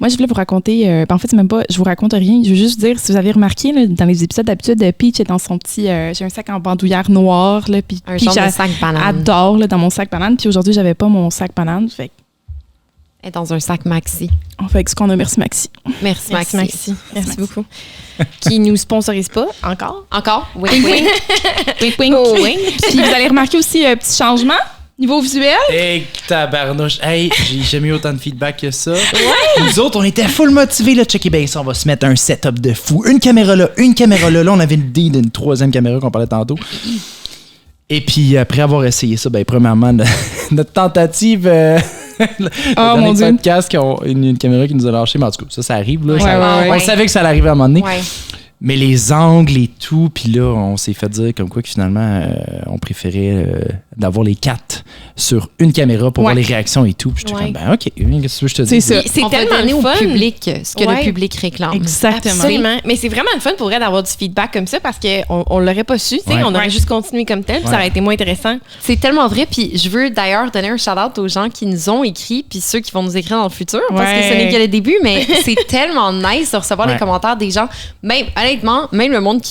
Moi, je voulais vous raconter... en fait, c'est même pas... Je vous raconte rien. Je veux juste vous dire, si vous avez remarqué, là, dans les épisodes, d'habitude, Peach est dans son petit... j'ai un sac en bandoulière noir. Là, puis un genre de sac banane. Adore là, dans mon sac banane. Puis aujourd'hui, j'avais pas mon sac banane. Fait que... Elle est dans un sac Maxi. On fait ce qu'on a. Merci, Maxi. Merci Maxi. Merci beaucoup. Qui nous sponsorise pas encore. Oui. Wink, wink. Oh, oui. Puis vous allez remarquer aussi un petit changement niveau visuel. Hey, tabarnouche. Hey, j'ai jamais eu autant de feedback que ça. Ouais. Nous autres, on était full motivés, là. Checker bien ça, on va se mettre un setup de fou. Une caméra là. Là, on avait l'idée d'une 3e caméra qu'on parlait tantôt. Et puis, après avoir essayé ça, ben, premièrement, notre tentative... mon Dieu. podcast qui ont une caméra qui nous a lâché, mais en tout cas, ça arrive. Là, Ouais. On savait que ça allait arriver à un moment donné. Ouais. Mais les angles et tout, puis là, on s'est fait dire comme quoi que finalement, on préférait d'avoir les 4 sur une caméra pour voir les réactions et tout. Puis j'étais comme, ben OK, qu'est-ce que je te dis? C'est ça. C'est on tellement va donner au fun. public ce que le public réclame. Exactement. Absolument. Mais c'est vraiment le fun pour elle d'avoir du feedback comme ça parce qu'on l'aurait pas su. Ouais. On aurait juste continué comme tel, puis ça aurait été moins intéressant. C'est tellement vrai. Puis je veux d'ailleurs donner un shout-out aux gens qui nous ont écrit puis ceux qui vont nous écrire dans le futur parce que ce n'est que le début, mais c'est tellement nice de recevoir les commentaires des gens. Même, honnêtement, même le monde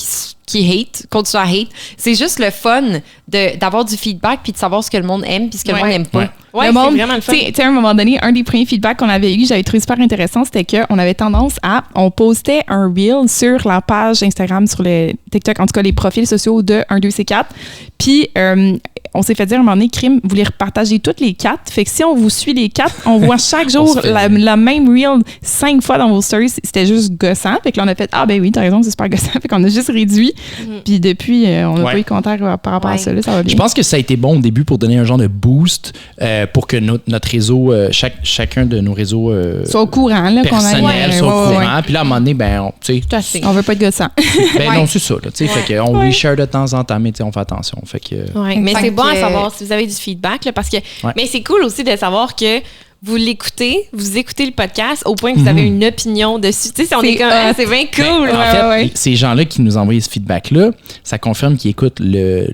qui hate, continue à hate, c'est juste le fun d'avoir du feedback puis de savoir ce que le monde aime puis ce que le monde n'aime pas. Ouais, le monde, c'est vraiment le fun. Tu sais, à un moment donné, un des premiers feedbacks qu'on avait eu, j'avais trouvé super intéressant, c'était qu'on avait tendance on postait un reel sur la page Instagram, sur le TikTok, en tout cas les profils sociaux de 1, 2, C4. Puis, on s'est fait dire à un moment donné, Crime, vous les repartagez toutes les 4. Fait que si on vous suit les 4, on voit chaque jour la même reel 5 fois dans vos stories. C'était juste gossant. Fait que là, on a fait, ben oui, t'as raison, c'est super gossant. Fait qu'on a juste réduit. Puis depuis, on n'a pas eu de commentaires par rapport à ça. Là, ça va bien. Je pense que ça a été bon au début pour donner un genre de boost pour que notre réseau, chacun de nos réseaux soit au courant, là, personnels soit au courant. Puis là, à un moment donné, ben, tu sais. On veut pas être gossant. Ben non, c'est ça. Là, fait que on reshare de temps en temps, mais on fait attention. Fait que, mais c'est bon à savoir si vous avez du feedback, là, parce que. Mais c'est cool aussi de savoir que vous l'écoutez, vous écoutez le podcast au point que vous avez une opinion dessus. Tu sais, c'est bien cool. En fait, ces gens-là qui nous envoient ce feedback-là, ça confirme qu'ils écoutent le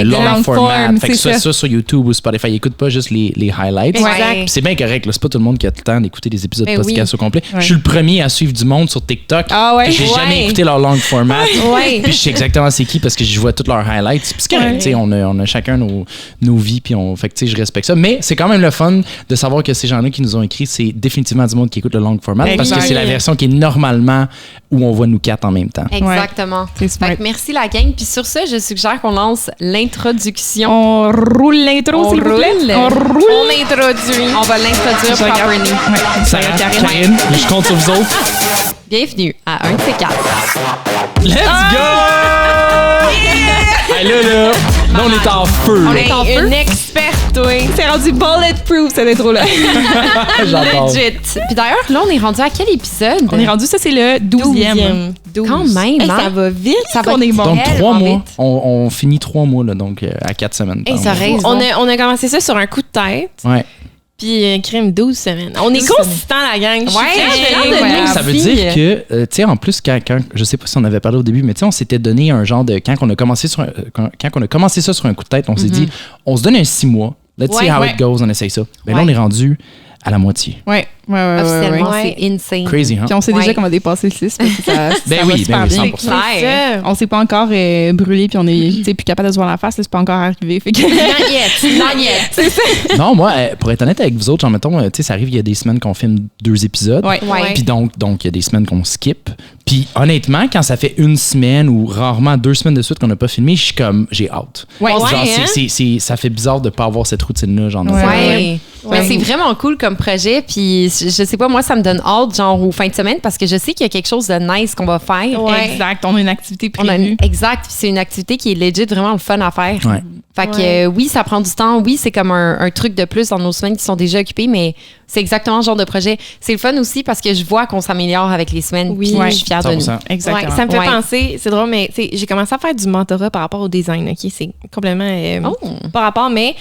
long format. Fait que ça sur YouTube ou Spotify, ils n'écoutent pas juste les highlights. Exact. C'est bien correct. Là, c'est pas tout le monde qui a le temps d'écouter des épisodes de podcast au complet. Je suis le premier à suivre du monde sur TikTok. J'ai jamais écouté leur long format. Puis je sais exactement c'est qui parce que je vois tous leurs highlights. Puis c'est correct. On a chacun nos vies. Puis fait que je respecte ça. Mais c'est quand même le fun de savoir que ces gens qui nous ont écrit, c'est définitivement du monde qui écoute le long format parce que c'est la version qui est normalement où on voit nous 4 en même temps. Exactement. Fait que merci la gang. Puis sur ça, je suggère qu'on lance l'introduction. On roule l'intro, s'il vous plaît. On introduit. On va l'introduire properly. Ça Karine, je compte sur vous autres. Bienvenue à 1C4. Let's go! Là, on est en feu. On est en feu. Une experte, oui. C'est rendu bulletproof, cette intro-là. Legit. Puis d'ailleurs, là, on est rendu à quel épisode? On est rendu, ça, c'est le 12e. Quand même, hey, ça va vite. Ça va est bon. Donc, 3 mois. On finit 3 mois, là, donc à 4 semaines. Hey, ça reste. On a commencé ça sur un coup de tête. Ouais. Puis, crime 12 semaines. On est consistant, la gang. Ça veut dire que, tu sais, en plus, quand, je sais pas si on avait parlé au début, mais tu sais, on s'était donné un genre de. Quand on a commencé ça sur un coup de tête, on s'est dit, on se donne un 6 mois. Let's see how it goes, on essaye ça. Mais là, on est rendu à la moitié. Officiellement, c'est insane. Crazy, hein? Puis on sait déjà qu'on va dépasser le 6 parce que ça va super bien. 100%. On s'est pas encore brûlé puis on est plus capable de se voir la face. Là, c'est pas encore arrivé. Fait que... Not yet. C'est ça. Non, moi, pour être honnête avec vous autres, genre, mettons, tu sais, ça arrive, il y a des semaines qu'on filme 2 épisodes. Puis donc, il y a des semaines qu'on skip. Puis honnêtement, quand ça fait 1 semaine ou rarement 2 semaines de suite qu'on n'a pas filmé, je suis comme, j'ai hâte. Ça fait bizarre de pas avoir cette routine-là. Genre, Mais c'est vraiment cool comme projet. Puis je sais pas, moi, ça me donne hâte, genre, aux fins de semaine, parce que je sais qu'il y a quelque chose de nice qu'on va faire. Exact. On a une activité prévue. Exact. Puis c'est une activité qui est legit vraiment le fun à faire. Fait que oui, ça prend du temps. Oui, c'est comme un truc de plus dans nos semaines qui sont déjà occupées, mais c'est exactement le genre de projet. C'est le fun aussi parce que je vois qu'on s'améliore avec les semaines. Oui, je suis fière de nous. Exactement. Ça me fait penser, c'est drôle, mais j'ai commencé à faire du mentorat par rapport au design. OK? C'est complètement par rapport, mais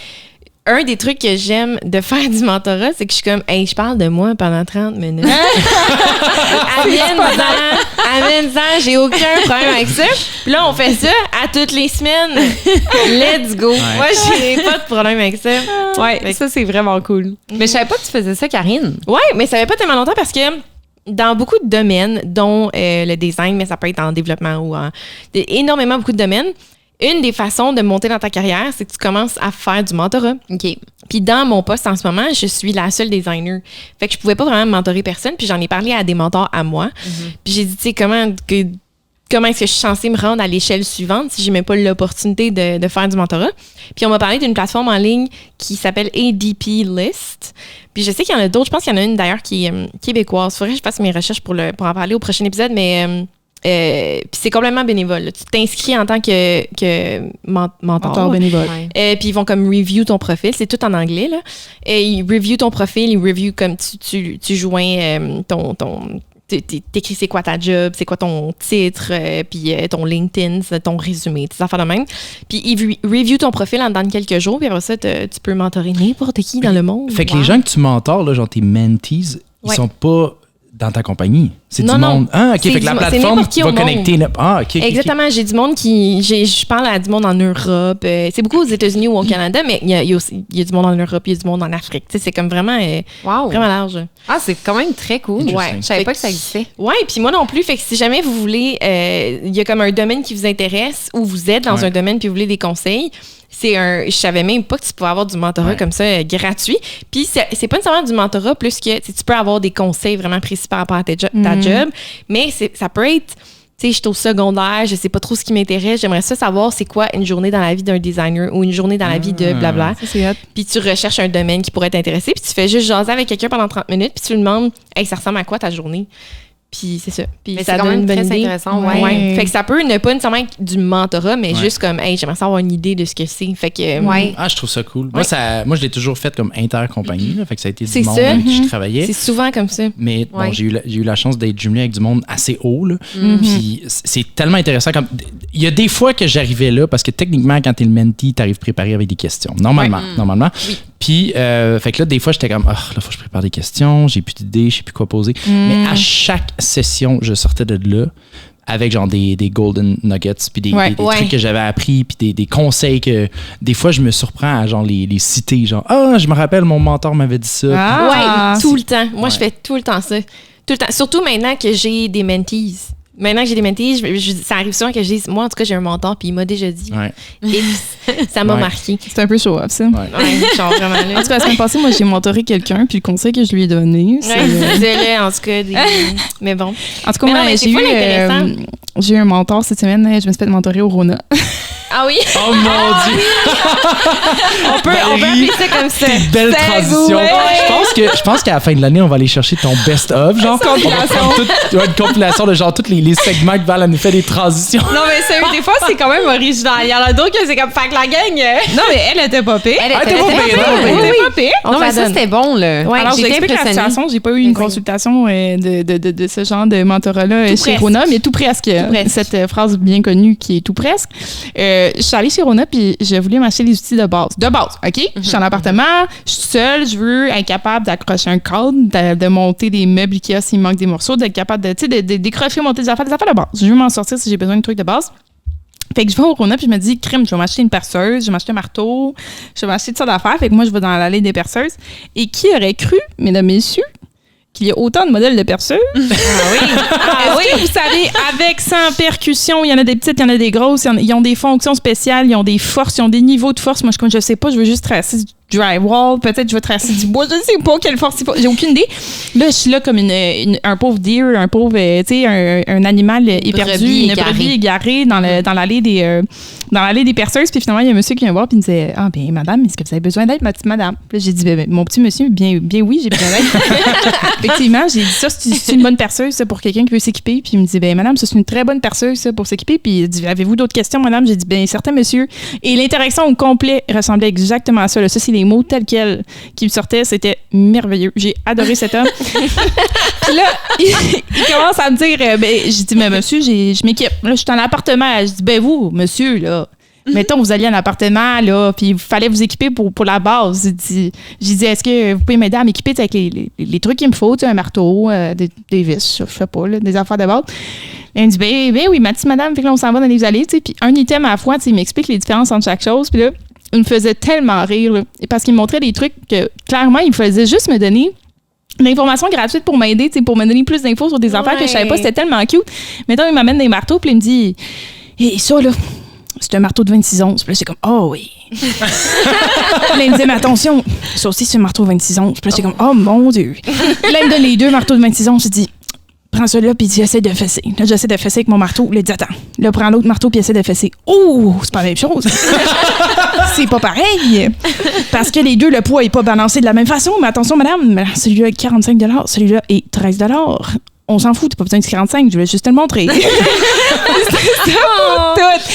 un des trucs que j'aime de faire du mentorat, c'est que je suis comme, hey, je parle de moi pendant 30 minutes. Amène-en, j'ai aucun problème avec ça. Puis là, on fait ça à toutes les semaines. Let's go. Moi, j'ai pas de problème avec ça. Ça, c'est vraiment cool. Mais je savais pas que tu faisais ça, Karine. Ouais, mais ça fait pas tellement longtemps parce que dans beaucoup de domaines, dont le design, mais ça peut être en développement ou énormément beaucoup de domaines. Une des façons de monter dans ta carrière, c'est que tu commences à faire du mentorat. OK. Puis dans mon poste en ce moment, je suis la seule designer. Fait que je pouvais pas vraiment mentorer personne. Puis j'en ai parlé à des mentors à moi. Puis j'ai dit, tu sais, comment est-ce que je suis censée me rendre à l'échelle suivante si j'ai même pas l'opportunité de faire du mentorat? Puis on m'a parlé d'une plateforme en ligne qui s'appelle ADP List. Puis je sais qu'il y en a d'autres. Je pense qu'il y en a une d'ailleurs qui est québécoise. Il faudrait que je fasse mes recherches pour en parler au prochain épisode, mais puis c'est complètement bénévole. Là. Tu t'inscris en tant que mentor bénévole. Puis ils vont comme review ton profil. C'est tout en anglais. Là. Ils review ton profil. Ils review comme tu joins t'écris c'est quoi ta job, c'est quoi ton titre, puis ton LinkedIn, ton résumé, tes affaires de même. Puis ils review ton profil en dedans de quelques jours, puis après ça, tu peux mentorer n'importe qui dans le monde. Fait que les gens que tu mentors, là, genre tes mentees, ils sont pas dans ta compagnie. C'est du monde. Ah, OK. Fait que la plateforme va connecter. Ah, OK. Exactement. J'ai du monde je parle à du monde en Europe. C'est beaucoup aux États-Unis ou au Canada, mais il y a du monde en Europe, il y a du monde en Afrique. Tu sais, c'est comme vraiment, vraiment large. Ah, c'est quand même très cool. Ouais. Je savais pas que ça existait. Ouais, puis moi non plus. Fait que si jamais vous voulez, il y a comme un domaine qui vous intéresse ou vous êtes dans un domaine puis vous voulez des conseils, je savais même pas que tu pouvais avoir du mentorat comme ça gratuit. Puis c'est pas nécessairement du mentorat, plus que tu peux avoir des conseils vraiment précis par rapport à ta job, mais ça peut être, tu sais, je suis au secondaire, je sais pas trop ce qui m'intéresse, j'aimerais ça savoir c'est quoi une journée dans la vie d'un designer ou une journée dans la vie de blabla. Puis tu recherches un domaine qui pourrait t'intéresser, puis tu fais juste jaser avec quelqu'un pendant 30 minutes, puis tu lui demandes, hey, ça ressemble à quoi ta journée? Puis c'est ça. Puis ça donne une bonne idée. Intéressant. Ouais. Fait que ça peut ne pas nécessairement être du mentorat, mais juste comme, hey, j'aimerais savoir une idée de ce que c'est. Fait que. Ah, je trouve ça cool. Moi, je l'ai toujours fait comme intercompagnie. Là, fait que ça a été du monde avec qui je travaillais. C'est souvent comme ça. Mais bon, j'ai eu la chance d'être jumelé avec du monde assez haut. Là. Puis c'est tellement intéressant. Il y a des fois que j'arrivais là, parce que techniquement, quand t'es le mentee, t'arrives préparé avec des questions. Normalement. Oui. Puis, fait que là, des fois, j'étais comme, là, faut que je prépare des questions, j'ai plus d'idées, je sais plus quoi poser. Mais à chaque session, je sortais de là avec genre des golden nuggets, puis des trucs que j'avais appris, puis des conseils que des fois, je me surprends à genre les citer. Genre, je me rappelle, mon mentor m'avait dit ça. Tout le temps. Moi, je fais tout le temps ça. Tout le temps. Surtout maintenant que j'ai des mentees. Maintenant que j'ai des mentees, ça arrive souvent que je dise, moi, en tout cas, j'ai un mentor, puis il m'a déjà dit. Et ça m'a marqué. C'est un peu show-off, ça. Genre vraiment là. En tout cas, la semaine passée, moi, j'ai mentoré quelqu'un, puis le conseil que je lui ai donné, c'est en tout cas, mais bon. En tout cas, moi, j'ai eu un mentor cette semaine. Je me suis fait mentorer au Rona. Ah oui? Oh mon Dieu! on peut appeler ça comme ça. C'est une belle transition. Je pense qu'à la fin de l'année, on va aller chercher ton best-of. Genre, une compilation de genre tous les segments que Val nous fait des transitions. Non, mais sérieux, des fois, c'est quand même original. Il y en a d'autres que c'est comme fait que la gang. Non, mais elle était pas pire. Elle était pas pire. Non, mais ça, c'était bon, là. Alors, j'explique la situation. J'ai pas eu une consultation de ce genre de mentorat-là chez Rona, mais tout presque. Cette phrase bien connue qui est tout presque. Je suis allée chez Rona puis je voulais m'acheter les outils de base. OK? Je suis en appartement, je suis seule, je veux être capable d'accrocher un cadre, de monter des meubles Ikea s'il manque des morceaux, d'être capable de décrocher, monter des affaires de base. Je veux m'en sortir si j'ai besoin de trucs de base. Fait que je vais au Rona puis je me dis, crème, je vais m'acheter une perceuse, je vais m'acheter un marteau, je vais m'acheter toutes sortes d'affaires. Fait que moi, je vais dans l'allée des perceuses. Et qui aurait cru, mesdames, messieurs, qu'il y a autant de modèles de perceuses? Ah oui, vous savez, avec 100 percussions, il y en a des petites, il y en a des grosses, ils ont des fonctions spéciales, ils ont des forces, ils ont des niveaux de force. Moi, je sais pas, je veux juste tracer du drywall, peut-être je veux tracer du bois, je ne sais pas quelle force il faut, j'ai aucune idée. Là, je suis là comme un pauvre deer, un pauvre, tu sais, un animal éperdu, une brebis égarée dans l'allée des perceuses. Puis finalement, il y a un monsieur qui vient voir puis il me disait, ah, bien, madame, est-ce que vous avez besoin d'aide, ma petite madame? Puis là, j'ai dit, ben, mon petit monsieur, bien oui, j'ai besoin d'aide. Effectivement, j'ai dit, ça, c'est une bonne perceuse, ça, pour quelqu'un qui veut s'équiper. Puis il me dit, ben, madame, ça, c'est une très bonne perceuse, ça, pour s'équiper. Puis il dit, avez-vous d'autres questions, madame? J'ai dit, ben, certain, monsieur. Et l'interaction au complet ressemblait exactement à ça, là. Ça, c'est les mots tels quels qui me sortaient. C'était merveilleux. J'ai adoré cet homme. Puis là, il commence à me dire, ben, j'ai dit, mais monsieur, je m'équipe. Là, je suis en appartement. Je dis, ben, vous, monsieur, là, mettons, vous alliez en appartement, là, puis il fallait vous équiper pour la base. J'ai dit, est-ce que vous pouvez m'aider à m'équiper avec les trucs qu'il me faut, un marteau, des vis, je sais pas, là, des affaires de base. Et il me dit, ben oui, ma petite madame, fait que là, on s'en va dans les allées, tu sais, puis un item à la fois, tu sais, il m'explique les différences entre chaque chose, puis là, il me faisait tellement rire, là, parce qu'il me montrait des trucs que, clairement, il faisait juste me donner l'information gratuite pour m'aider, pour me donner plus d'infos sur des affaires que je savais pas. C'était tellement cute. Mettons, il m'amène des marteaux, puis il me dit « Et ça, là, c'est un marteau de 26 onces. » Puis là, c'est comme « Oh oui. » Puis là, il me dit « Mais attention, ça aussi, c'est un marteau de 26 onces. » Puis là, c'est comme « Oh mon Dieu. » Puis là, il me donne les deux marteaux de 26 onces. Je dis « Prends celui-là, puis il dit « Essaie de fesser. » Là, j'essaie de fesser avec mon marteau. Là, il dit « Attends. » Là, prends l'autre marteau, puis essaie de fesser. « Oh, c'est pas la même chose. » C'est pas pareil. Parce que les deux, le poids est pas balancé de la même façon. Mais attention, madame, celui-là est 45 $, celui-là est 13 $. On s'en fout, t'as pas besoin de 45, je voulais juste te le montrer.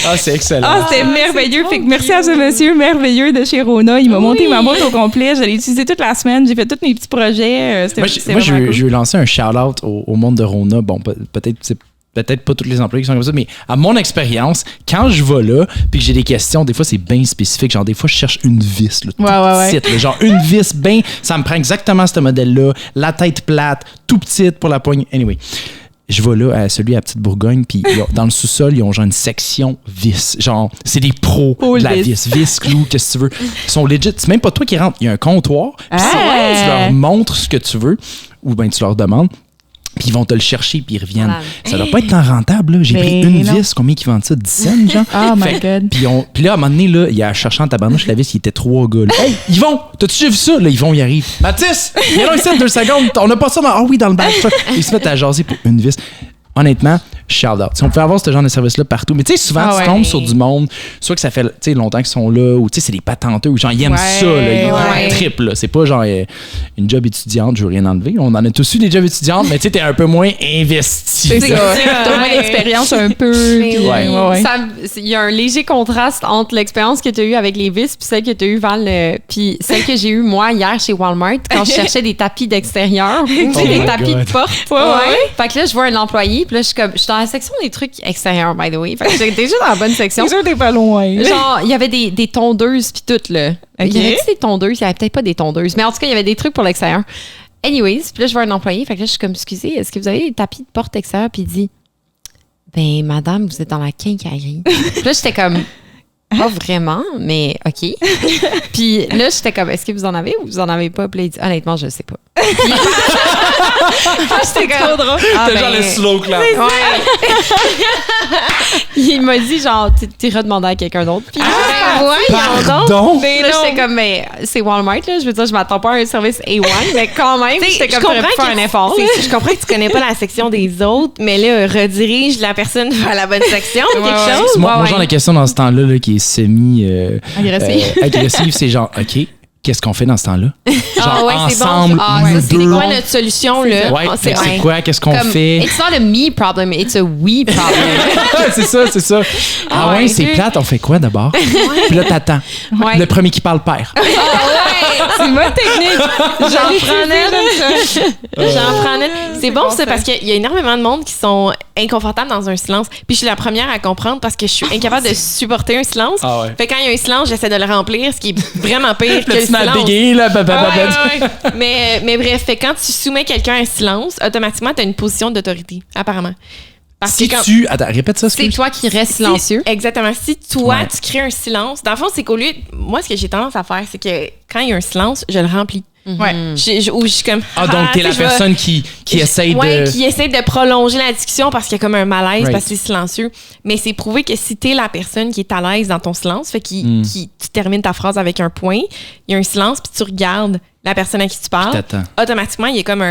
Ah, c'est excellent. Ah, c'était merveilleux. Fait que merci à ce monsieur merveilleux de chez Rona. Il m'a monté ma boîte au complet. Je l'ai utilisé toute la semaine. J'ai fait tous mes petits projets. Moi, je veux lancer un shout-out au monde de Rona. Bon, peut-être pas tous les employés qui sont comme ça, mais à mon expérience, quand je vais là, puis que j'ai des questions, des fois, c'est bien spécifique. Genre, des fois, je cherche une vis, là, petite. Là, genre, une vis, ça me prend exactement ce modèle-là, la tête plate, tout petite pour la poignée. Anyway, je vais là, à celui à Petite Bourgogne, puis dans le sous-sol, ils ont genre une section vis. Genre, c'est des pros de la vis. Vis, clous, qu'est-ce que tu veux. Ils sont legit. C'est même pas toi qui rentres. Il y a un comptoir. Puis tu leur montres ce que tu veux, ou bien tu leur demandes. Puis ils vont te le chercher, puis ils reviennent. Voilà. Ça doit pas être tant rentable, là. J'ai pris une vis, combien ils vendent ça? 10 cents, genre? Oh my God. Puis là, à un moment donné, là, il y a cherchant tabarnouche, la vis, il était 3 gars. Là. Hey, ils vont! T'as-tu vu ça? Là, ils vont, ils arrivent. Mathis, viens là ici 2 secondes. On a pas ça dans... Ah oui, dans le bac. Ils se mettent à jaser pour une vis. Honnêtement, shout out. Si on pouvait avoir ce genre de service-là partout. Mais tu sais, souvent, tu tombes sur du monde, soit que ça fait longtemps qu'ils sont là, ou tu sais, c'est des patenteux, ou genre, ils aiment ça, là, ils trippent, là. C'est pas genre une job étudiante, je veux rien enlever. On en a tous eu des jobs étudiantes, mais tu sais, t'es un peu moins investi. C'est ça. T'as moins d'expérience un peu. Il y a un léger contraste entre l'expérience que tu as eue avec les vis puis celle que tu as eue, Val, puis celle que j'ai eue, moi, hier chez Walmart, quand je cherchais des tapis d'extérieur, des tapis de porte. Fait que là, je vois un employé, puis là, je suis dans la section des trucs extérieurs, by the way. Fait que j'étais déjà dans la bonne section. C'est sûr, t'es pas loin. Genre, il y avait des tondeuses puis tout, là. Il y avait des tondeuses, il y avait peut-être pas des tondeuses, mais en tout cas, il y avait des trucs pour l'extérieur. Anyways, puis là, je vois un employé, fait que là, je suis comme, excusez, est-ce que vous avez des tapis de porte extérieure? Puis il dit, ben, madame, vous êtes dans la quincaillerie. Puis là, j'étais comme, pas vraiment, mais OK. Puis là, j'étais comme, est-ce que vous en avez ou vous en avez pas? Puis là, il dit, honnêtement, je sais pas. J'étais trop drôle. T'as genre le slow clap. Ouais. Il m'a dit, genre, tu redemandé à quelqu'un d'autre. Puis pardon? Mais là, j'étais comme, mais c'est Walmart, là. Je veux dire, je m'attends pas à un service A1, mais quand même, j'étais comme, j'aurais pu faire un effort. Je comprends que tu connais pas la section des autres, mais là, redirige la personne vers la bonne section ou quelque chose. Moi, genre, la question dans ce temps-là, là, qui est semi-agressive, c'est genre, OK, qu'est-ce qu'on fait dans ce temps-là? Genre, ensemble, nous c'est quoi notre solution, là? Ouais, c'est quoi? Qu'est-ce qu'on fait? It's not a me problem, it's a we problem. c'est ça. Ah ouais, c'est plate, on fait quoi d'abord? Puis là, t'attends. Le premier qui parle perd. C'est ma technique. J'en prends note. C'est bon, ça, parce qu'il y a énormément de monde qui sont inconfortables dans un silence. Puis je suis la première à comprendre parce que je suis incapable de supporter un silence. Fait quand il y a un silence, j'essaie de le remplir, ce qui est vraiment pire que le silence. Bégayer, là, Mais bref, fait quand tu soumets quelqu'un à un silence, automatiquement, tu as une position d'autorité, apparemment. Parce que Attends, répète ça. C'est toi qui restes silencieux. Exactement. Si toi, tu crées un silence, dans le fond, c'est qu'au lieu... Moi, ce que j'ai tendance à faire, c'est que quand il y a un silence, je le remplis. Ouais. Je suis comme... donc t'es la personne qui essaye de... Ouais, qui essaie de prolonger la discussion parce qu'il y a comme un malaise, parce que c'est silencieux. Mais c'est prouvé que si t'es la personne qui est à l'aise dans ton silence, fait tu termines ta phrase avec un point, il y a un silence, puis tu regardes la personne à qui tu parles, automatiquement, il y a comme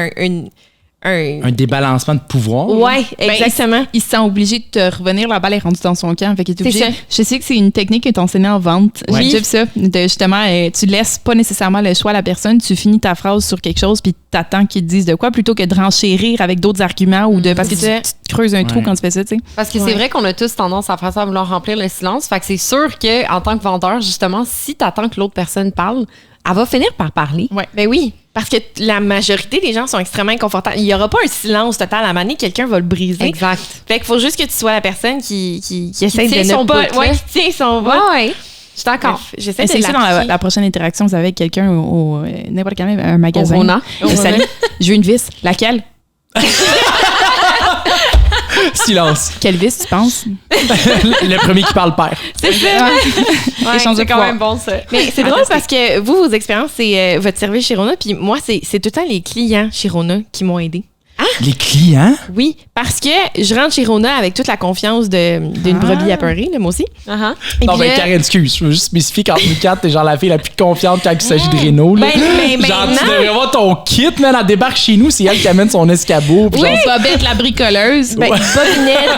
un débalancement de pouvoir. Ouais, exactement. Il se sent obligé de te revenir, la balle est rendue dans son camp. Fait qu'il est obligé. Je sais que c'est une technique qui est enseignée en vente. J'ai déjà vu ça. Justement, tu laisses pas nécessairement le choix à la personne, tu finis ta phrase sur quelque chose puis t'attends qu'ils te disent de quoi plutôt que de renchérir avec d'autres arguments ou de parce que tu te creuses un trou quand tu fais ça, tu sais. Parce que c'est vrai qu'on a tous tendance à faire ça, à vouloir remplir le silence. Fait que c'est sûr que en tant que vendeur, justement, si t'attends que l'autre personne parle, elle va finir par parler. Ouais. Ben oui. Parce que la majorité des gens sont extrêmement inconfortables. Il n'y aura pas un silence total. À un moment donné, quelqu'un va le briser. Exact. Fait qu'il faut juste que tu sois la personne qui essaie de ne pas... qui tient son bout. Ouais. Je suis d'accord. J'essaie de ça dans la prochaine interaction, vous avez avec quelqu'un au n'importe quel un magasin. Au Rona. Salut, je veux une vis. Laquelle? Si Silence. Quel vice, tu penses? Le premier qui parle perd. C'est ça. Ouais, c'est quand même bon, ça. Mais c'est drôle parce que vos expériences, c'est votre service chez Rona, puis moi, c'est tout le temps les clients chez Rona qui m'ont aidé. Ah? Les clients? Oui, parce que je rentre chez Rona avec toute la confiance d'une brebis apeurée, là, moi aussi. Et non, mais Karen, excuse, je veux juste spécifier qu'entre nous quatre, t'es genre la fille la plus confiante quand il s'agit de Renault. Là. Ben, genre, tu devrais avoir ton kit, man, elle débarque chez nous, c'est elle qui amène son escabeau. Oui, genre, Bobette, la bricoleuse. Ben,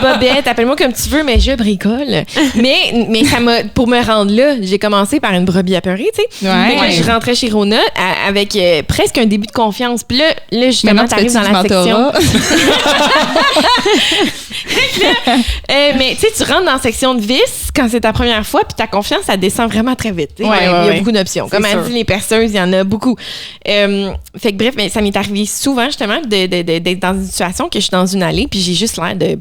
Bobette, appelle-moi comme tu veux, mais je bricole. Mais ça m'a, pour me rendre là, j'ai commencé par une brebis apeurée, tu sais. Ouais. Je rentrais chez Rona avec presque un début de confiance. Puis là justement, t'arrives dans la section. Mais tu sais, tu rentres dans la section de vis quand c'est ta première fois, puis ta confiance, ça descend vraiment très vite. Il y a beaucoup d'options. Comme elle dit, les perceuses, il y en a beaucoup. Fait que bref, mais ça m'est arrivé souvent, justement, d'être dans une situation que je suis dans une allée, puis j'ai juste l'air de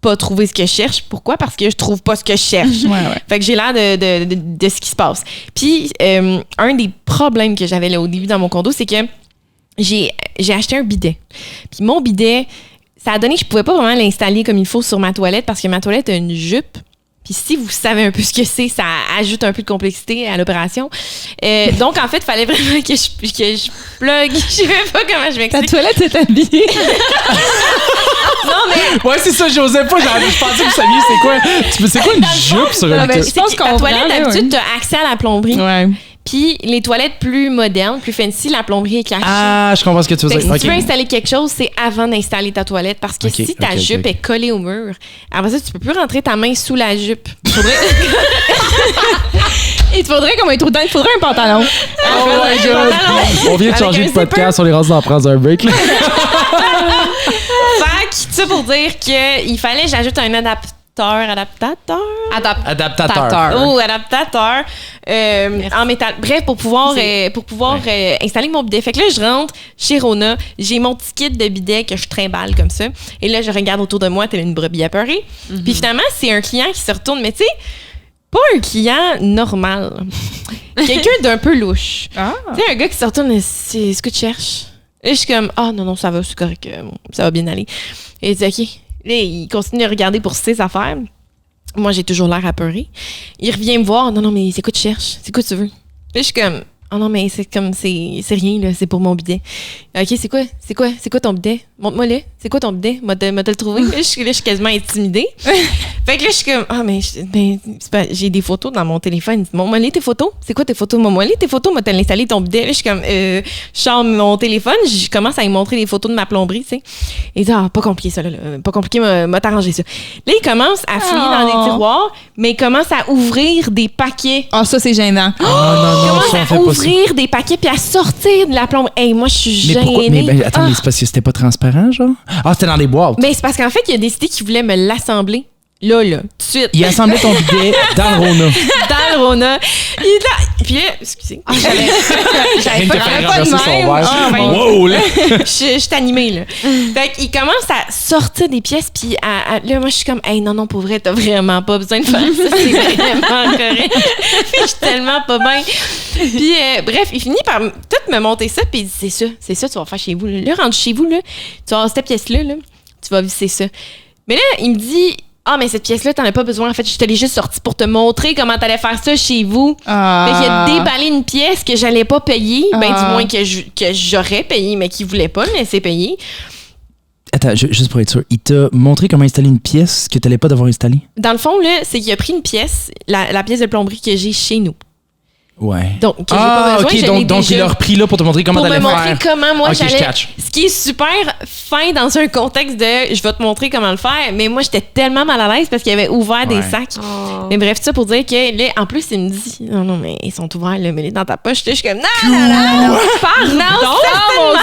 pas trouver ce que je cherche. Pourquoi? Parce que je trouve pas ce que je cherche. Fait que j'ai l'air de ce qui se passe. Puis, un des problèmes que j'avais là au début dans mon condo, c'est que j'ai acheté un bidet. Puis mon bidet, ça a donné que je pouvais pas vraiment l'installer comme il faut sur ma toilette parce que ma toilette a une jupe. Puis si vous savez un peu ce que c'est, ça ajoute un peu de complexité à l'opération. Donc, en fait, il fallait vraiment que je plug. Je sais même pas comment je m'explique. Ta toilette est habillée. Non, mais... Ouais, c'est ça, j'osais pas. Je pensais que vous saviez c'est quoi. C'est quoi une jupe sur une toilette? Je pense que ta toilette, d'habitude, t'as accès à la plomberie. Ouais. Puis les toilettes plus modernes, plus fancy, la plomberie est cachée. Ah, je comprends ce que tu veux dire. Si tu veux installer quelque chose, c'est avant d'installer ta toilette. Parce que si ta jupe est collée au mur, après ça, tu peux plus rentrer ta main sous la jupe. Il te faudrait comme un trou dedans, il te faudrait un pantalon. Oh my God! On vient de changer de podcast, on est rendu dans prendre un break. Là. Fait que, ça pour dire qu'il fallait que j'ajoute un adaptateur. Adaptateur en métal. Bref, pour pouvoir installer mon bidet. Fait que là, je rentre chez Rona, j'ai mon petit kit de bidet que je trimballe comme ça. Et là, je regarde autour de moi, telle une brebis apeurée. Puis finalement, c'est un client qui se retourne, mais tu sais, pas un client normal. Quelqu'un d'un peu louche. Tu sais, un gars qui se retourne, c'est ce que tu cherches. Et je suis comme, non, ça va, c'est correct, ça va bien aller. Et il dit, OK. Là, il continue de regarder pour ses affaires. Moi, j'ai toujours l'air apeuré. Il revient me voir. Non, mais c'est quoi tu cherches? C'est quoi tu veux? Là, je suis comme, non, mais c'est rien, là. C'est pour mon bidet. OK, c'est quoi ton bidet? Montre-moi-le. C'est quoi ton bidet? M'a te le trouvé. Là, je suis quasiment intimidée. Fait que là, je suis comme, j'ai des photos dans mon téléphone. Montre-moi tes photos. C'est quoi tes photos? Montre-moi tes photos. M'a t'as installé ton bidet. Là, je suis comme, je sors mon téléphone. Je commence à lui montrer les photos de ma plomberie, tu sais. Il dit, pas compliqué ça, là. Pas compliqué, m'a t'arrangé ça. Là, il commence à fouiller dans les tiroirs, mais il commence à ouvrir des paquets. Ça, c'est gênant. Non, il commence à ouvrir des paquets puis à sortir de la plomberie. Hey, moi, je suis gênée. Mais attends, mais c'est parce que c'était pas transparent, genre? C'était dans des boîtes. Mais c'est parce qu'en fait, il a décidé qu'il voulait me l'assembler. Là, tout de suite. Il assemblait ton bidet dans le Rona. Dans le Rona. Il est là. Puis là, excusez. J'avais pas de même. Wow, là. Je suis animée, là. Fait qu'il commence à sortir des pièces, puis là, moi, je suis comme, non, pour vrai, t'as vraiment pas besoin de faire ça. C'est vraiment correct. Puis je suis tellement pas bien. Puis, bref, il finit par tout me monter ça, puis il dit, c'est ça, tu vas faire chez vous. Là, rentre chez vous, là. Tu vas avoir cette pièce-là, là. Tu vas visser ça. Mais là, il me dit, mais cette pièce-là, t'en as pas besoin. En fait, je te l'ai juste sortie pour te montrer comment t'allais faire ça chez vous. Fait qu'il a déballé une pièce que j'allais pas payer. Du moins que j'aurais payé, mais qu'il voulait pas me laisser payer. Attends, juste pour être sûr, il t'a montré comment installer une pièce que t'allais pas devoir installer? Dans le fond, là, c'est qu'il a pris une pièce, la pièce de plomberie que j'ai chez nous. Ouais. Donc, que j'ai pas besoin, donc il a repris là pour te montrer comment t'allais faire. Pour me montrer comment moi j'allais. Ce qui est super fin dans un contexte de je vais te montrer comment le faire, mais moi j'étais tellement mal à l'aise parce qu'il avait ouvert des sacs. Mais bref, ça pour dire que là, en plus, il me dit non, mais ils sont ouverts, là, mets-les dans ta poche. Là, je suis comme non, mon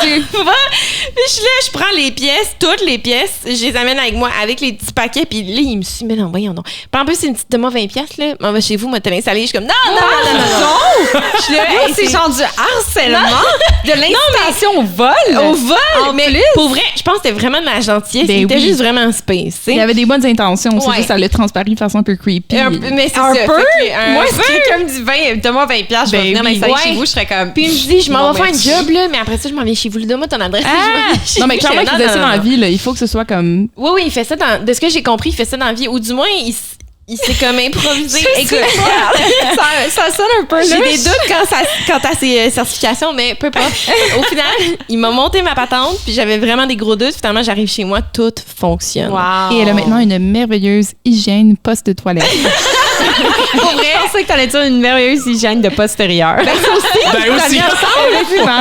Dieu. Puis je suis là, je prends les pièces, toutes les pièces, je les amène avec moi avec les petits paquets, puis là, il me suit, mais non, voyons non. Puis en plus, c'est une petite de moi 20$, là. On va chez vous, moi, t'as installé. Je suis comme non. C'est genre du harcèlement, de l'incitation au vol. Au vol, mais pour vrai, je pense que c'était vraiment de la gentillesse. C'était juste vraiment space. Il y avait des bonnes intentions. C'est juste ça l'a transparu de façon un peu creepy. Mais c'est un ça. peu. Moi, si quelqu'un me dit 20, donne-moi 20$, je vais venir m'installer chez vous, je serais comme. Puis je me dis, je m'en vais faire un job, là, mais après ça, je m'en viens chez vous. Donne-moi ton adresse. Non, mais clairement, il faisait ça dans la vie. Il faut que ce soit comme. Oui, il fait ça de ce que j'ai compris, il fait ça dans la vie. Ou du moins, il s'est comme improvisé. Écoute, ça sonne un peu. J'ai des doutes quant à ses certifications, mais peu importe. Au final, il m'a monté ma patente, puis j'avais vraiment des gros doutes. Finalement, j'arrive chez moi, tout fonctionne. Wow. Et elle a maintenant une merveilleuse hygiène post-toilette. Pour vrai, je pensais que t'allais dire une merveilleuse hygiène de postérieur. Ben aussi.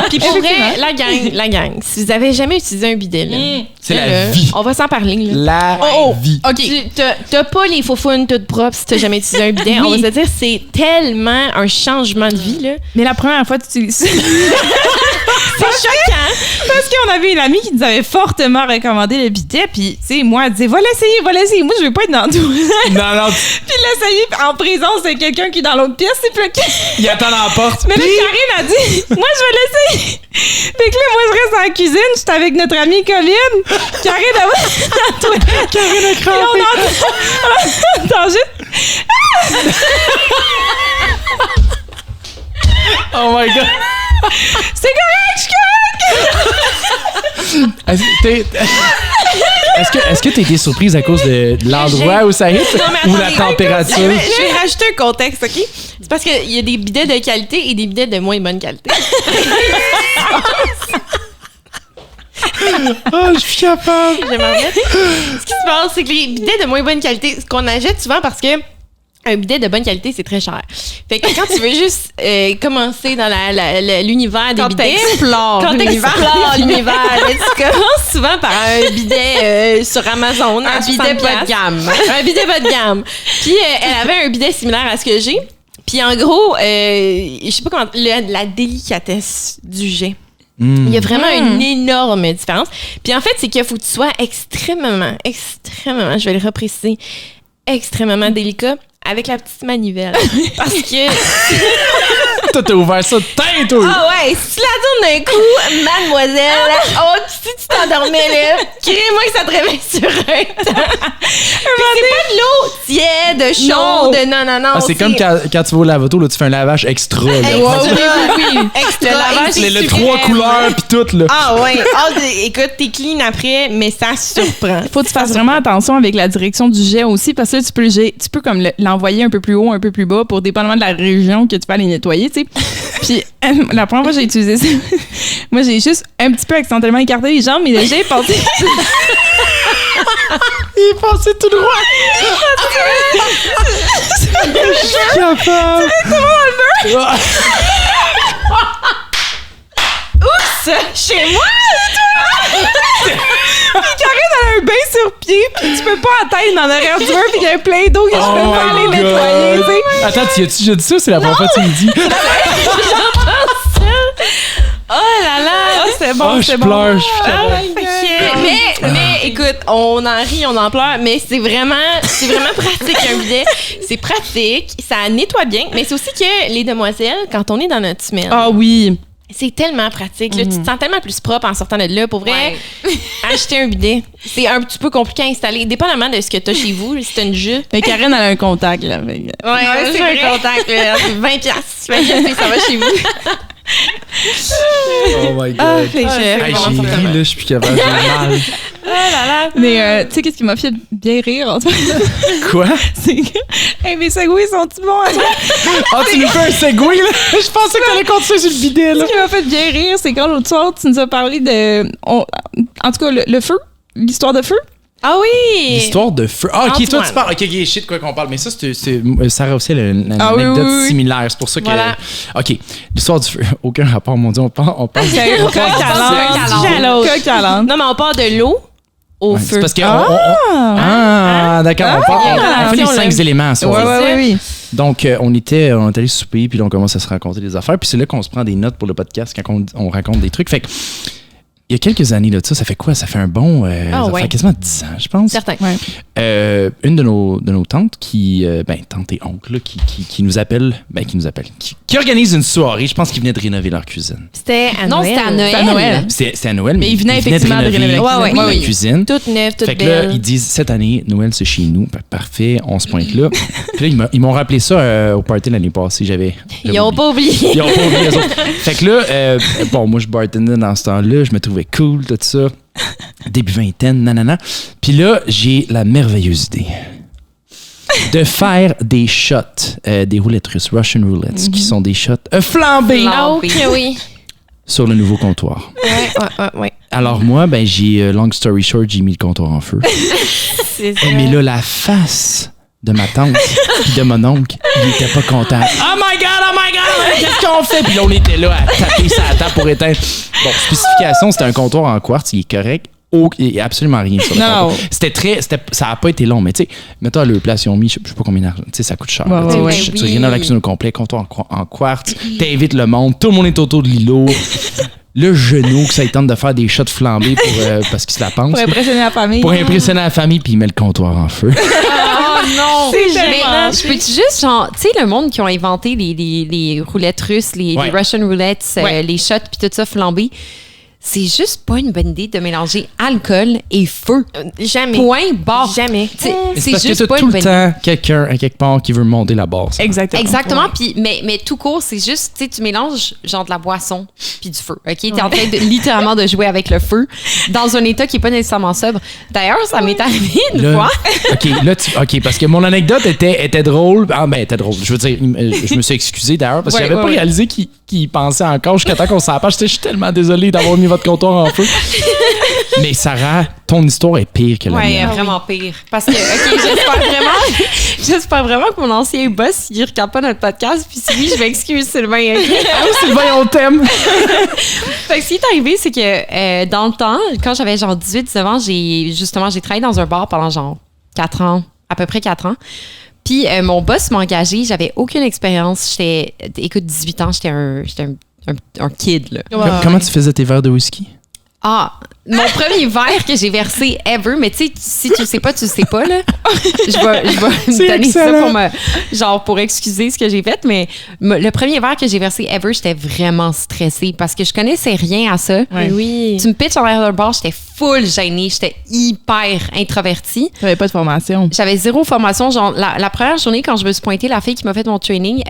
Puis pour vrai, la gang, si vous avez jamais utilisé un bidet, là, c'est la vie. On va s'en parler. Là. La vie. OK. T'as pas les faufounes toutes propres si t'as jamais utilisé un bidet. On va se dire, c'est tellement un changement de vie, là. Mais la première fois, tu utilises. C'est choquant. Parce qu'on avait une amie qui nous avait fortement recommandé le bidet, puis, tu sais, moi, elle disait, va l'essayer. Moi, je veux pas être dans tout. Non. Puis l'essayer en présence de quelqu'un qui est dans l'autre pièce, c'est bloqué. Il attend dans la porte. Mais là, Karine a dit, moi, je vais l'essayer. Fait que là, moi, je reste dans la cuisine, j'étais avec notre amie Colline. Karine a dans la toilette. Karine a crampé. On entend juste. Oh my God. C'est correct, Est-ce que t'as été surprise à cause de l'endroit où ça hit ou la température? Je vais rajouter un contexte, OK? C'est parce qu'il y a des bidets de qualité et des bidets de moins bonne qualité. Oh, je suis capable. Ce qui se passe, c'est que les bidets de moins bonne qualité, ce qu'on achète souvent parce que un bidet de bonne qualité, c'est très cher. Fait que quand tu veux juste commencer dans l'univers des bidets... Quand t'explores l'univers, tu commences souvent par un bidet sur Amazon. Un bidet bas de gamme. Un bidet bas de gamme. Puis elle avait un bidet similaire à ce que j'ai. Puis en gros, je sais pas comment... La délicatesse du jet. Il y a vraiment une énorme différence. Puis en fait, c'est qu'il faut que tu sois extrêmement, je vais le repréciser, extrêmement délicat avec la petite manivelle. Parce que... Toi, t'as ouvert ça de tête, toi! Ah ouais, si tu la tournes d'un coup, mademoiselle, si tu t'endormais là, crée-moi que ça te réveille sur un temps. C'est pas de l'eau tiède, chaude, non. Ah, c'est comme quand tu vas au lavato, là, tu fais un lavage extra. Là. Oui. Extra. Le lavage, les 3 couleurs pis tout, là. Ah ouais. Écoute, t'es clean après, mais ça surprend. Faut que tu fasses vraiment attention avec la direction du jet aussi, parce que là, tu peux comme l'envoyer un peu plus haut, un peu plus bas, pour dépendamment de la région que tu peux aller nettoyer, tu sais. Puis la première fois que j'ai utilisé ça, moi, j'ai juste un petit peu accidentellement écarté les jambes, mais le jet est passé. Il est passé tout droit. Je suis capable. Directement dans le mur. Oups! Chez moi! Puis Karine, elle a un bain sur pied, puis tu peux pas atteindre dans l'arrière du mur, puis il y a un plein d'eau que je peux pas aller nettoyer, tu sais. Attends, tu as-tu déjà dit ça? C'est la première fois que tu me dis. Oh là là! C'est bon, c'est bon. Je pleure, Mais écoute, on en rit, on en pleure, mais c'est vraiment pratique un bidet. C'est pratique, ça nettoie bien, mais c'est aussi que les demoiselles, quand on est dans notre semaine... Ah oui! C'est tellement pratique. Là, tu te sens tellement plus propre en sortant de là. Pour vrai, acheter un bidet, c'est un petit peu compliqué à installer, dépendamment de ce que tu as chez vous. Si tu as une jupe. Mais Karine, elle a un contact. Là, c'est un contact. Là, 20$. Ça va chez vous. Oh my God. J'ai ri, là, je suis plus capable. J'ai mal. Oh là là. Mais tu sais, qu'est-ce qui m'a fait bien rire en ce moment? Quoi? C'est que mes segways sont-ils bons? Ah, tu nous fais un segway, là? Je pensais que t'allais continuer sur le bidet, là. Ce qui m'a fait bien rire, c'est quand l'autre soir, tu nous as parlé de... en tout cas, le feu, l'histoire de feu. Ah oui! L'histoire de feu. Ah, ok, toi, tu parles. Ok, shit, quoi qu'on parle. Mais ça, Sarah aussi, une anecdote similaire. C'est pour ça que. Voilà. Ok, l'histoire du feu. Aucun rapport, mon Dieu. On parle. C'est coq à l'âne. Non, mais on part de l'eau au feu. C'est parce que. D'accord. On fait les 5 éléments. Oui. Donc, on était allé souper, puis là, on commence à se raconter des affaires. Puis c'est là qu'on se prend des notes pour le podcast quand on raconte des trucs. Fait que. y a quelques années de ça fait quoi? Ça fait un bon... ça fait quasiment 10 ans, je pense. Certain. Ouais. Une de nos tantes tante et oncle, qui nous appelle, qui organise une soirée. Je pense qu'ils venaient de rénover leur cuisine. C'était à Noël. C'était à Noël. C'était à Noël, mais ils venaient effectivement de rénover la cuisine. Toute neuve, toute fait que belle. là, ils disent, cette année, Noël, c'est chez nous. Parfait, on se pointe là. Puis là, ils m'ont rappelé ça au party l'année passée. Ils n'ont pas oublié. Ils n'ont pas oublié, eux autres. Fait que là, moi, je bartendais dans ce temps-là. Je me trouvais cool, tout ça. Début vingtaine, nanana. Puis là, j'ai la merveilleuse idée de faire des shots, des roulettes russes, Russian roulettes, qui sont des shots flambés. Ok, oui. Sur le nouveau comptoir. Ouais. Alors moi, long story short, j'ai mis le comptoir en feu. C'est ça. Mais là, la face de ma tante puis de mon oncle, il était pas content. Oh my God, qu'est-ce qu'on fait? Puis là, on était là à taper sa table pour éteindre. Bon, spécification, c'était un comptoir en quartz, il est correct. Il n'y a absolument rien sur le comptoir. Ça n'a pas été long, mais tu sais, mettons à leur place, ils ont mis, je sais pas combien d'argent, tu sais, ça coûte cher. Tu rénoves la cuisine au complet, comptoir en quartz, t'invites le monde, tout le monde est autour de l'îlot. Le genou que ça tente de faire des shots flambés parce qu'il se la pense. Pour impressionner la famille. Pour impressionner la famille, puis il met le comptoir en feu. Oh non! Mais je peux-tu juste, genre, tu sais, le monde qui ont inventé les roulettes russes, les Russian roulettes, les shots, puis tout ça flambé, c'est juste pas une bonne idée de mélanger alcool et feu. Jamais. Point barre. Jamais. C'est parce juste que pas t'as une tout bonne le temps quelqu'un à quelque part qui veut monter la barre. Exactement. Puis, mais tout court, c'est juste, tu sais, tu mélanges genre de la boisson puis du feu. OK? T'es en train littéralement de jouer avec le feu dans un état qui est pas nécessairement sobre. D'ailleurs, ça m'est arrivé une fois. OK, parce que mon anecdote était drôle. était drôle. Je veux dire, je me suis excusé d'ailleurs parce que j'avais pas réalisé qu'il pensait encore jusqu'à temps qu'on s'en parle. Je suis tellement désolé d'avoir mis votre comptoir en feu. Mais Sarah, ton histoire est pire que la mienne. Oui, vraiment pire. Parce que, OK, j'espère vraiment que mon ancien boss, il regarde pas notre podcast. Puis si oui, je m'excuse, Sylvain. Sylvain, on t'aime. Fait que ce qui est arrivé, c'est que dans le temps, quand j'avais genre 18-19 ans, j'ai travaillé dans un bar pendant genre 4 ans, à peu près 4 ans. Puis mon boss m'a engagée, j'avais aucune expérience. Écoute, 18 ans, j'étais un kid, là. Comment tu faisais tes verres de whisky? Ah, mon premier verre que j'ai versé ever, mais tu sais, si tu le sais pas, tu le sais pas, là. Je vais me donner ça pour excuser ce que j'ai fait, mais le premier verre que j'ai versé ever, j'étais vraiment stressée parce que je connaissais rien à ça. Oui. Tu me pitches en arrière d'un bar, j'étais full gênée, j'étais hyper introvertie. Tu n'avais pas de formation. J'avais 0 formation. Genre, la première journée, quand je me suis pointée, la fille qui m'a fait mon training,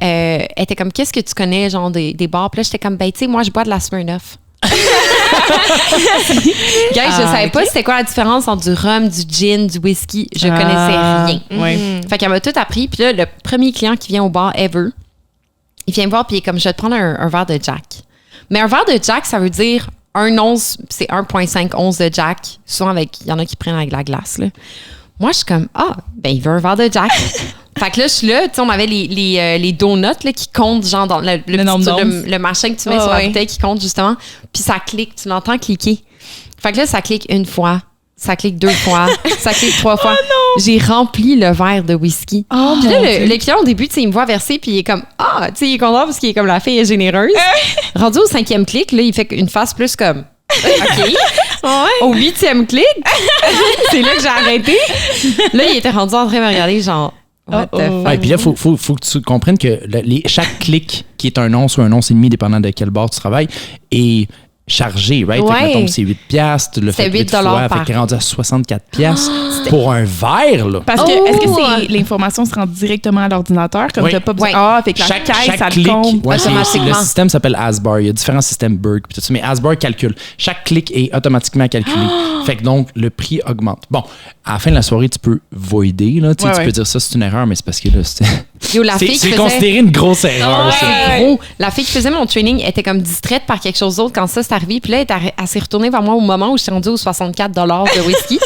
était comme, qu'est-ce que tu connais, genre, des bars? Puis là, j'étais comme, tu sais, moi, je bois de la Smirnoff. Guys, je savais pas c'était quoi la différence entre du rhum, du gin, du whisky. Je connaissais rien. Fait qu'elle m'a tout appris. Puis là, le premier client qui vient au bar ever, il vient me voir puis il est comme, je vais te prendre un verre de Jack. Mais un verre de Jack, ça veut dire 1 once, c'est 1,5 once de Jack. Souvent, il y en a qui prennent avec la glace, là. Moi, je suis comme, il veut un verre de Jack. Fait que là, je suis là, tu sais, on avait les donuts là, qui comptent, genre, dans le machin que tu mets sur la bouteille qui compte, justement. Puis ça clique, tu l'entends cliquer. Fait que là, ça clique 1 fois, ça clique 2 fois, ça clique 3 fois. J'ai rempli le verre de whisky. Puis là, le client, au début, tu sais, il me voit verser, puis il est comme, tu sais, il est content parce qu'il est comme, la fille est généreuse. Rendu au 5e clic, là, il fait une face plus comme, OK. Au 8e clic, c'est là que j'ai arrêté. Là, il était rendu en train de me regarder, genre, what the fuck. Puis là, faut que tu comprennes que chaque clic qui est un once ou un once et demi, dépendant de quel bar tu travailles, est chargé, right? Fait que, mettons, c'est 8 piastres, le fait 8 fois, fait qu'il est rendu à 64 piastres pour un verre, là. Parce que, est-ce que l'information se rend directement à l'ordinateur, comme tu n'as pas besoin... fait que chaque caisse, ça clic, le compte automatiquement. Le système s'appelle Asbar. Il y a différents systèmes Burke, puis tout ça, mais Asbar calcule. Chaque clic est automatiquement calculé. Fait que donc, le prix augmente. Bon, à la fin de la soirée, tu peux voider, là. Tu peux dire ça, c'est une erreur, mais c'est parce que là, c'est considéré une grosse erreur. C'est gros. La fille qui faisait mon training était comme distraite par quelque chose d'autre quand ça s'est arrivé. Puis là, elle s'est retournée vers moi au moment où je suis rendue aux 64 $ de whisky.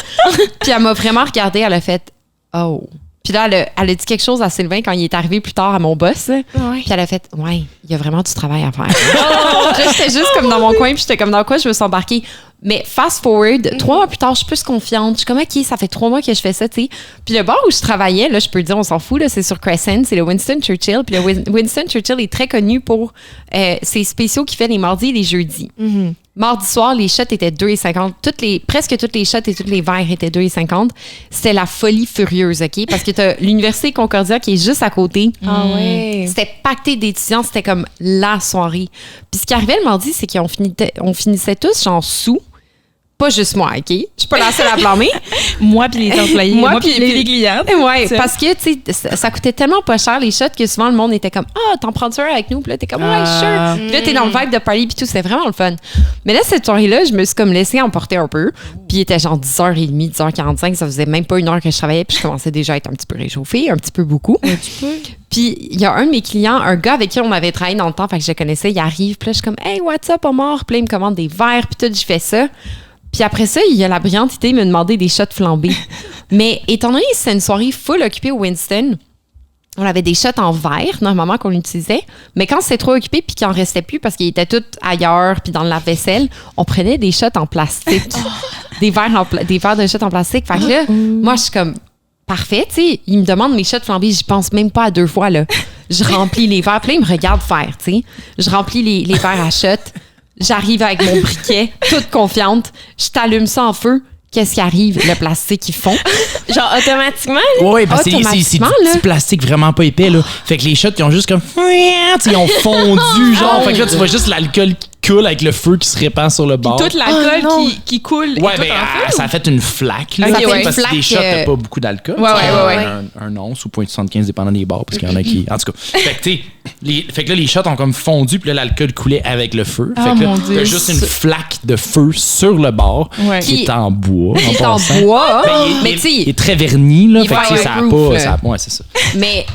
Puis elle m'a vraiment regardée. Elle a fait « Oh ». Puis là, elle a dit quelque chose à Sylvain quand il est arrivé plus tard à mon boss. Puis elle a fait « Ouais, il y a vraiment du travail à faire. » J'étais juste comme dans mon coin. Puis j'étais comme dans quoi je me suis embarquée. Mais fast forward, 3 mois plus tard, je suis plus confiante. Je suis comme, OK, ça fait 3 mois que je fais ça, tu sais. Puis le bar où je travaillais, là, je peux le dire, on s'en fout, là, c'est sur Crescent, c'est le Winston Churchill. Puis le Winston Churchill est très connu pour ses spéciaux qu'il fait les mardis et les jeudis. Mardi soir, les shots étaient 2,50. Presque toutes les shots et tous les verres étaient 2,50. C'était la folie furieuse, OK? Parce que t'as l'Université Concordia qui est juste à côté. Ah ouais. C'était pacté d'étudiants. C'était comme la soirée. Puis ce qui arrivait le mardi, c'est qu'on finissait tous genre sous. Pas juste moi, OK? Je suis pas la seule à blâmer. Moi puis les employés. Moi puis les clients. Ouais, parce que, tu sais, ça coûtait tellement pas cher, les shots, que souvent, le monde était comme, t'en prends-tu un avec nous? Puis là, t'es comme, ouais, sure. Puis là, t'es dans le vibe de party, puis tout, c'était vraiment le fun. Mais là, cette soirée-là, je me suis comme laissée emporter un peu. Puis il était genre 10h30, 10h45, ça faisait même pas une heure que je travaillais, puis je commençais déjà à être un petit peu réchauffée, un petit peu beaucoup. Un petit peu. Puis il y a un de mes clients, un gars avec qui on avait travaillé dans le temps, fait que je le connaissais, il arrive, puis là, je suis comme, hey, what's up, Omar? Puis là, il me commande des verres, puis tout, je fais ça. Puis après ça, il y a la brillante idée de me demander des shots flambés. Mais étant donné que c'est une soirée full occupée au Winston, on avait des shots en verre, normalement, qu'on utilisait. Mais quand c'était trop occupé puis qu'il en restait plus parce qu'ils étaient tous ailleurs puis dans la vaisselle, on prenait des shots en plastique. des verres de shots en plastique. Fait que là, moi, je suis comme, parfait, tu sais. Il me demande mes shots flambés, j'y pense même pas à 2 fois, là. Je remplis les verres. Puis là, il me regarde faire, tu sais. Je remplis les verres à shots. J'arrive avec mon briquet, toute confiante. Je t'allume ça en feu. Qu'est-ce qui arrive? Le plastique, ils fond. Genre, automatiquement? Oui, parce que c'est du petit plastique vraiment pas épais, là. Fait que les shots, ils ont juste comme... Ils ont fondu, genre. Fait que là, tu vois juste l'alcool qui coule avec le feu qui se répand sur le bord. Toute l'alcool qui coule. Ouais, ben, ça a fait une flaque, là. Okay, parce que des shots, t'as pas beaucoup d'alcool. Ouais. Un once ou 0.75, dépendant des bars, parce qu'il y en a qui... En tout cas, fait que, tu sais, fait que là, les shots ont comme fondu, puis là, l'alcool coulait avec le feu. Fait que là, t'as juste une flaque de feu sur le bord qui est en bois. Qui est en bois. Mais tu sais... Il est très verni, là. Fait que ça a pas... Ouais, c'est ça. Mais...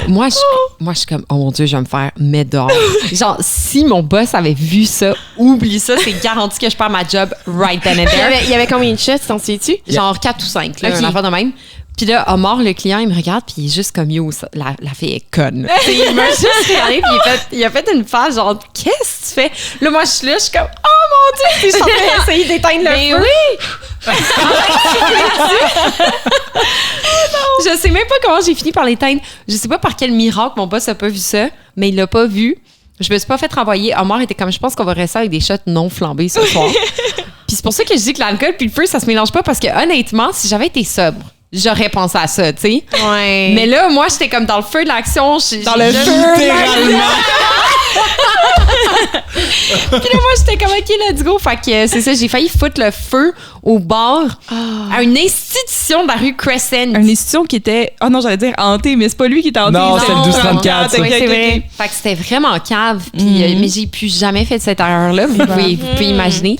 Moi, je suis comme, oh mon Dieu, je vais me faire mettre dehors. Genre, si mon boss avait vu ça, oublie ça, c'est garanti que je perds ma job right then and there. Il y avait combien de shots, t'en souviens-tu? Genre 4 ou 5, là, une affaire de même. Puis là, Omar, le client, il me regarde, puis il est juste comme, yo, la fille est conne. Il m'a juste regardé, puis il a fait une phase, genre, qu'est-ce que tu fais? Là, moi, je suis là, je suis comme, oh mon Dieu, puis je suis en train d'essayer d'éteindre le feu. Oui! Je sais même pas comment j'ai fini par l'éteindre. Je sais pas par quel miracle mon boss a pas vu ça, mais il l'a pas vu. Je me suis pas fait renvoyer. Omar était comme, je pense qu'on va rester avec des shots non flambés ce soir. Puis c'est pour ça que je dis que l'alcool puis le feu, ça se mélange pas, parce que honnêtement, si j'avais été sobre, j'aurais pensé à ça, tu sais. Ouais. Mais là, moi, j'étais comme dans le feu de l'action. Dans le feu, littéralement. Puis là, moi, j'étais comme, OK, let's go. Fait que c'est ça, j'ai failli foutre le feu au bar à une institution de la rue Crescent. Une institution qui était, j'allais dire hantée, mais c'est pas lui qui était hanté. Non, c'est le 1234. C'est vrai. Fait que c'était vraiment cave. Puis, mais j'ai plus jamais fait cette erreur-là. Vous pouvez imaginer.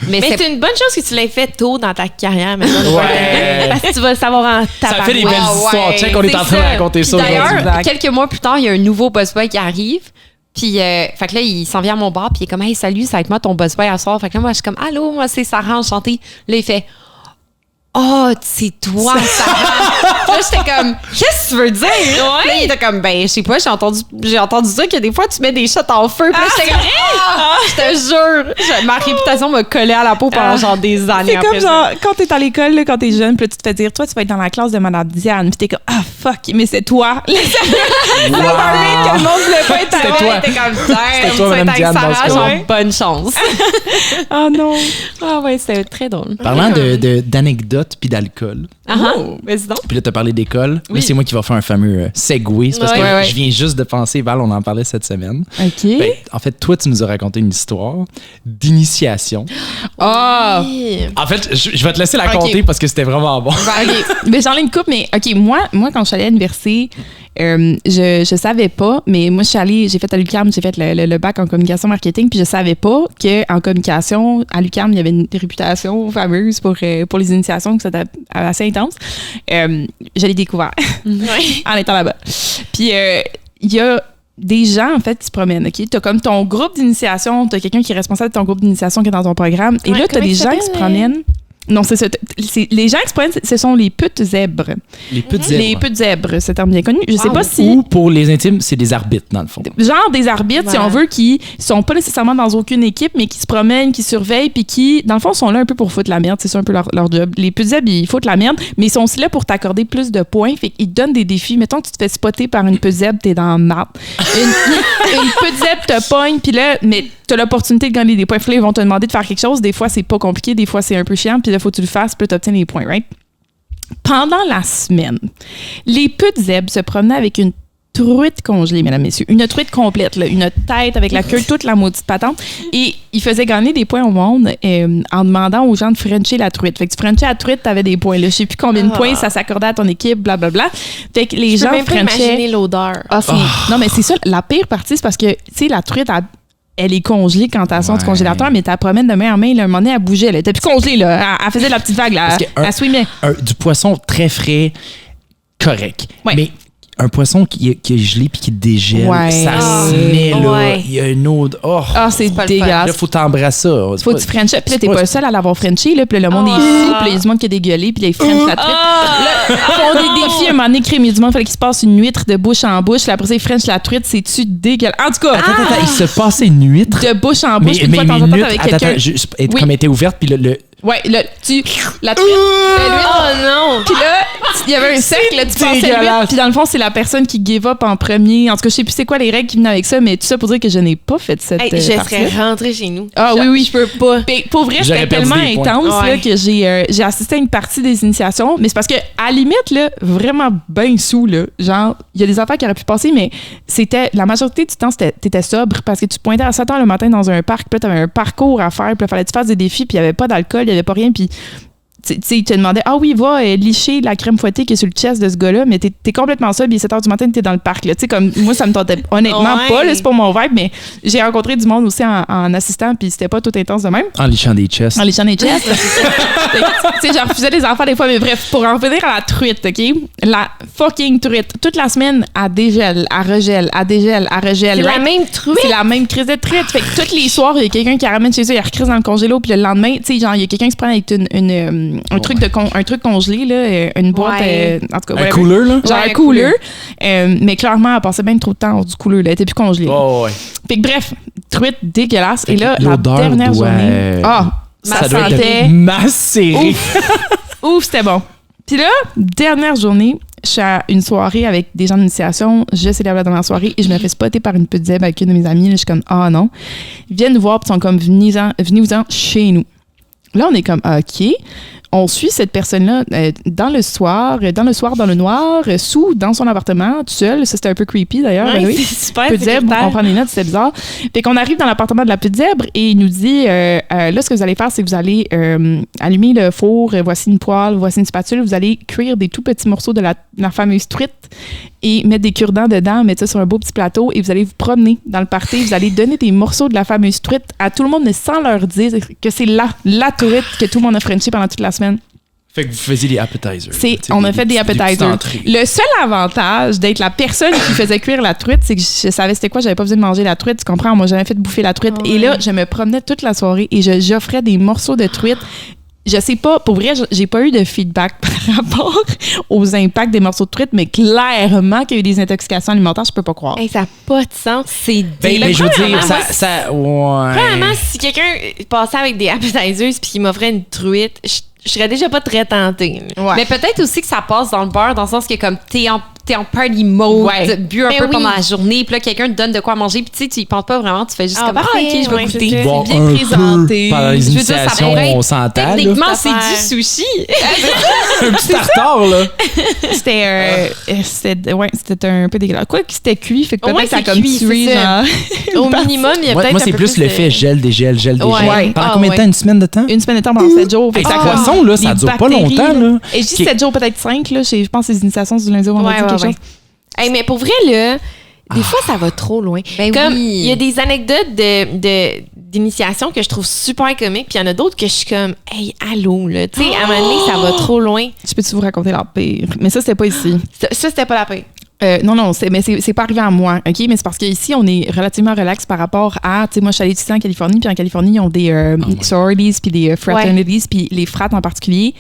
Mais c'est une bonne chose que tu l'aies fait tôt dans ta carrière, maintenant. Parce que tu vas le savoir en tabac. Ça fait des belles histoires. Check, on est en train de raconter ça aujourd'hui. D'ailleurs, quelques mois plus tard, il y a un nouveau boss boy qui arrive. Puis, fait que là, il s'en vient à mon bar, puis il est comme, hey, salut, ça va être moi ton boss boy à soir. Fait que là, moi, je suis comme, allô, moi, c'est Sarah, enchantée. Là, il fait, oh, c'est toi, Sarah. Là, j'étais comme, qu'est-ce que tu veux dire? Là, il était comme, ben, je sais pas, j'ai entendu dire que des fois, tu mets des shots en feu. Puis là, j'étais comme, je te jure, ma réputation m'a collé à la peau pendant genre des années. C'est comme genre, quand t'es à l'école, là, quand t'es jeune, puis là, tu te fais dire, toi, tu vas être dans la classe de Madame Diane. Puis t'es comme, fuck, mais c'est toi. Que le monde voulait pas être à toi. T'es comme, c'était toi, Madame Diane, Sarah, genre, bonne chance. Oh non. Ah ouais, c'était très drôle. Parlant d'anecdotes puis d'alcool. Vas-y donc. Puis là, t'as parlé d'école. Oui. Là, c'est moi qui va faire un fameux segue. C'est parce que je viens juste de penser, Val, on en parlait cette semaine. OK. Ben, en fait, toi, tu nous as raconté une histoire d'initiation. Ah! En fait, je vais te laisser la compter parce que c'était vraiment bon. Mais j'en ai une couple, mais OK, moi, quand je suis allée à l'université, je savais pas, mais moi, j'ai fait à l'UQAM, j'ai fait le bac en communication marketing, puis je savais pas qu'en communication, à l'UQAM, il y avait une réputation fameuse pour les initiations, que c'était assez intense. Je l'ai découvert en étant là-bas. Puis, il y a des gens, en fait, qui se promènent, OK? T'as comme ton groupe d'initiation, t'as quelqu'un qui est responsable de ton groupe d'initiation qui est dans ton programme, et là, t'as des gens qui se promènent. Non, c'est ça. Les gens qui se promènent, ce sont les putes zèbres. Les putes zèbres. Les putes zèbres, c'est un terme bien connu. Je sais pas si... Ou pour les intimes, c'est des arbitres, dans le fond. Genre des arbitres, si on veut, qui sont pas nécessairement dans aucune équipe, mais qui se promènent, qui surveillent, puis qui, dans le fond, sont là un peu pour foutre la merde. C'est ça un peu leur job. Les putes zèbres, ils foutent la merde, mais ils sont aussi là pour t'accorder plus de points. Fait qu'ils te donnent des défis. Mettons que tu te fais spotter par une pute zèbre, t'es dans le marde. Une pute zèbre te pogne, puis là, mais tu as l'opportunité de gagner des points. Ils vont te demander de faire quelque chose. Des fois, c'est pas compliqué. Des fois, c'est un peu chiant. Puis là, il faut que tu le fasses. Puis là, tu obtiens les points, right? Pendant la semaine, les putes zèbres se promenaient avec une truite congelée, mesdames, messieurs. Une truite complète, là, une tête avec la queue, toute la maudite patente. Et ils faisaient gagner des points au monde en demandant aux gens de frencher la truite. Fait que tu frenchais la truite, t'avais des points. Là. Je sais plus combien de points ça s'accordait à ton équipe, blablabla. Fait que les gens frenchaient... imaginer l'odeur. Non, mais c'est ça. La pire partie, c'est parce que, tu sais, la truite, elle est congelée quand elle sort du congélateur, mais tu la promènes de main en main. Là, un moment donné, elle bougeait. Elle était plus congelée. Là. Elle faisait la petite vague. Là. Elle swimait. Du poisson très frais, correct. Ouais. Mais un poisson qui est gelé puis qui dégèle, ça se met, là. Il y a une autre... c'est dégueulasse. Là, faut t'embrasser ça. Faut que tu frenches. Puis là, t'es pas le seul à l'avoir frenché. Là, puis là, le monde est fou. Puis il y a du monde qui a dégueulé. Puis là, ils frenchent la truite. Là, ils font des défis. À un moment donné, crème, il y a du monde. Il fallait qu'il se passe une huître de bouche en bouche. Là, après ça, ils frenchent la truite. C'est-tu dégueulasse? En tout cas... Attends, il se passait une huître? De bouche en bouche. Une fois de temps en temps avec quelqu'un. Comme elle était ouverte, puis le... Ouais, là, la truite. Oh non! Puis là, il y avait un cercle, là, tu passais l'huître. Puis dans le fond, c'est la personne qui give up en premier. En tout cas, je sais plus c'est quoi les règles qui venaient avec ça, mais tout ça pour dire que je n'ai pas fait cette je serais rentrée chez nous. Oui, je peux pas. Pour vrai, c'était tellement intense là, que j'ai assisté à une partie des initiations. Mais c'est parce que, à la limite, là, vraiment bien sous, là, genre, il y a des affaires qui auraient pu passer, mais c'était, la majorité du temps, t'étais sobre parce que tu pointais à 7h le matin dans un parc, puis là, t'avais un parcours à faire, puis là, fallait que tu fasses des défis, puis il y avait pas d'alcool, il y avait pas rien, puis tu sais, il te demandait, va licher la crème fouettée qui est sur le chest de ce gars-là, mais t'es complètement seul, puis 7h du matin, t'es dans le parc, là. Tu sais, comme, moi, ça me tentait honnêtement pas, là, c'est pas mon vibe, mais j'ai rencontré du monde aussi en assistant, puis c'était pas tout intense de même. En lichant des chests. Tu sais, j'en refusais des enfants des fois, mais bref, pour en revenir à la truite, OK? La fucking truite. Toute la semaine, elle dégèle, elle regèle, elle dégèle, elle regèle. C'est la même truite? C'est la même crise de truite. Fait que tous les soirs, il y a quelqu'un qui ramène chez eux, il recrise dans le congélo, puis le lendemain, tu sais, genre, il y a quelqu'un qui se prend avec un truc congelé, là, une boîte, en tout cas. Un cooler, là? Genre un cooler. Mais clairement, elle passait bien trop de temps hors du cooler, là. Elle était plus congelée. Fait que bref, truite dégueulasse. Et là, la dernière journée. Ça doit être macéré. Ouf, c'était bon. Puis là, dernière journée, je suis à une soirée avec des gens d'initiation. Je célèbre la dernière soirée et je me fais spotter par une petite zèbre avec une de mes amies. Là, je suis comme, non. Ils viennent nous voir et sont comme, venez-vous-en chez nous. Là, on est comme, OK. On suit cette personne-là dans le soir, dans le noir, dans son appartement, tout seul. Ça, c'était un peu creepy, d'ailleurs. Oui, c'est super. Petite zèbre, on prend des notes, c'était bizarre. Fait qu'on arrive dans l'appartement de la petite zèbre et il nous dit, là, ce que vous allez faire, c'est que vous allez allumer le four, voici une poêle, voici une spatule, vous allez cuire des tout petits morceaux de la fameuse truite et mettre des cure-dents dedans, mettre ça sur un beau petit plateau et vous allez vous promener dans le party. Vous allez donner des morceaux de la fameuse truite à tout le monde, mais sans leur dire que c'est la truite que tout le monde a frenché pendant toute la semaine. Fait que vous faisiez des appetizers. On a fait des appetizers. Le seul avantage d'être la personne qui faisait cuire la truite, c'est que je savais c'était quoi, j'avais pas besoin de manger la truite, tu comprends? Moi, j'avais fait bouffer la truite. Et là, je me promenais toute la soirée et j'offrais des morceaux de truite. Je sais pas, pour vrai, j'ai pas eu de feedback par rapport aux impacts des morceaux de truite, mais clairement qu'il y a eu des intoxications alimentaires, je peux pas croire. Ça n'a pas de sens. C'est dégueulasse. Je veux dire, ça Premièrement, si quelqu'un passait avec des appetizers puis qu'il m'offrait une truite, je serais déjà pas très tentée. Ouais. Mais peut-être aussi que ça passe dans le beurre, dans le sens que comme t'es en party mode, bu un peu pendant la journée, puis là, quelqu'un te donne de quoi manger, puis tu sais, tu y penses pas vraiment, tu fais juste comme, OK, je vais goûter. Bon, c'est bien présenté. Par les initiations, on s'entend. Techniquement, c'est du sushi. Un petit tartare, là. C'était un peu dégueulasse. Quoi que c'était cuit, fait que peut-être que ça a comme tué, genre. Au minimum, il y a peut-être moi, c'est plus le fait gel, dégel. Pendant combien de temps? Une semaine de temps? Une semaine de temps pendant 7 jours. Ça poisson, là, ça dure pas longtemps, là. Et je dis 7 jours, peut-être 5, là. Je pense que les initiations du lundi au vendredi, quelque chose. Hey, mais pour vrai, là, des fois, ça va trop loin. Comme il y a des anecdotes d'initiation que je trouve super comiques, puis il y en a d'autres que je suis comme, hey, allô, là. Tu sais, à un moment donné, ça va trop loin. Je peux-tu vous raconter la pire? Mais ça, c'était pas ici. Ça, c'était pas la pire. Non, mais c'est pas arrivé à moi, OK? Mais c'est parce qu'ici, on est relativement relax par rapport à... Tu sais, moi, je suis allée étudier en Californie, puis en Californie, ils ont des sororities, puis des fraternities, puis les frates en particulier.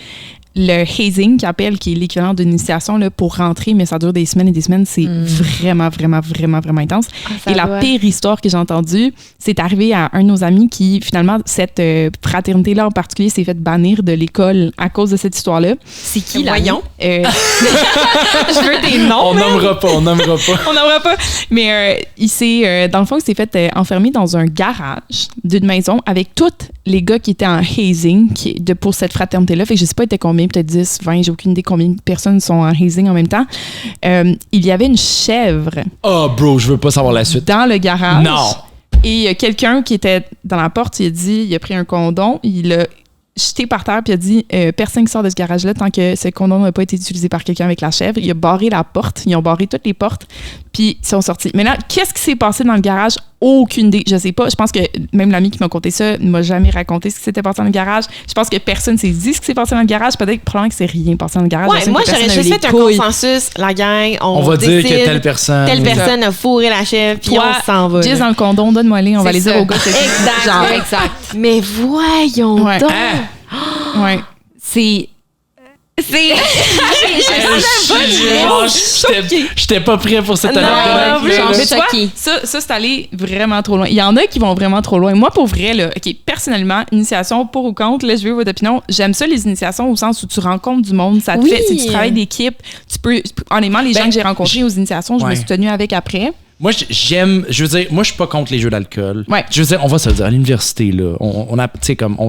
le hazing qu'ils appellent, qui est l'équivalent d'une initiation là, pour rentrer, mais ça dure des semaines et des semaines. C'est vraiment, vraiment, vraiment, vraiment intense. Et la pire histoire que j'ai entendue, c'est arrivé à un de nos amis qui, finalement, cette fraternité-là en particulier, s'est fait bannir de l'école à cause de cette histoire-là. C'est qui, voyons? Je veux des noms. On nommera pas. On nommera pas. Mais dans le fond, il s'est fait enfermer dans un garage d'une maison avec tous les gars qui étaient en hazing pour cette fraternité-là. Fait que je sais pas, il était combien, peut-être 10, 20, j'ai aucune idée combien de personnes sont en hazing en même temps. Il y avait une chèvre. Oh, bro, je veux pas savoir la suite. Dans le garage. Non. Et il y a quelqu'un qui était dans la porte, il a pris un condom, il l'a jeté par terre, puis il a dit personne qui sort de ce garage-là tant que ce condom n'a pas été utilisé par quelqu'un avec la chèvre. Il a barré la porte, ils ont barré toutes les portes, puis ils sont sortis. Maintenant, qu'est-ce qui s'est passé dans le garage? Aucune idée. Je sais pas. Je pense que même l'ami qui m'a conté ça ne m'a jamais raconté ce qui s'était passé dans le garage. Je pense que personne s'est dit ce qui s'est passé dans le garage. Peut-être probablement que c'est rien passé dans le garage. Ouais, moi, j'aurais juste fait un consensus. La gang, on va dire que telle personne a fourré la chèvre, puis on s'en va. Juste dans le condom, donne-moi-les. On va les dire aux gars. Exact. Mais voyons donc. Ouais. J'étais pas prêt pour cette anecdote. Mais tu vois, ça, c'est allé vraiment trop loin. Il y en a qui vont vraiment trop loin. Moi, pour vrai, là, OK, personnellement, initiation pour ou contre, là, je veux votre opinion. J'aime ça, les initiations, au sens où tu rencontres du monde, ça te fait, c'est du travail d'équipe. Tu peux, honnêtement, les gens que j'ai rencontrés aux initiations, je me suis tenue avec après. Moi, je veux dire, moi, je suis pas contre les jeux d'alcool. Ouais. Je veux dire, on va se le dire, à l'université, là, on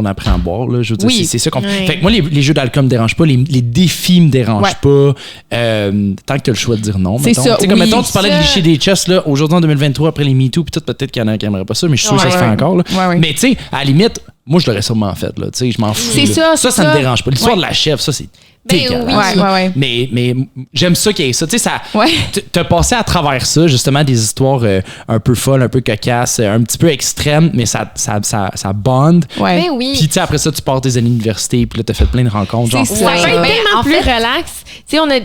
apprend à boire, là. Je veux dire, c'est ça qu'on fait. Fait que moi, les jeux d'alcool me dérangent pas, les défis me dérangent pas, tant que tu as le choix de dire non. C'est mettons. ça. Comme, mettons, tu parlais de licher des chests, là, aujourd'hui, en 2023, après les MeToo, puis peut-être qu'il y en a qui n'aimeraient pas ça, mais je suis sûr que ça se fait encore, là. Mais, tu sais, à la limite, moi, je l'aurais sûrement fait, là. Tu sais, je m'en fous. C'est ça. Ça me dérange pas. L'histoire de la chèvre, ça, c'est. Mais j'aime ça qu'il y ait ça. Tu sais, t'as passé à travers ça, justement, des histoires un peu folles, un peu cocasses, un petit peu extrêmes, mais ça bond. Ouais. Mais oui. Puis, tu sais, après ça, tu pars des années d'université, puis là, t'as fait plein de rencontres. Ça peut être tellement plus relax. Tu sais, on a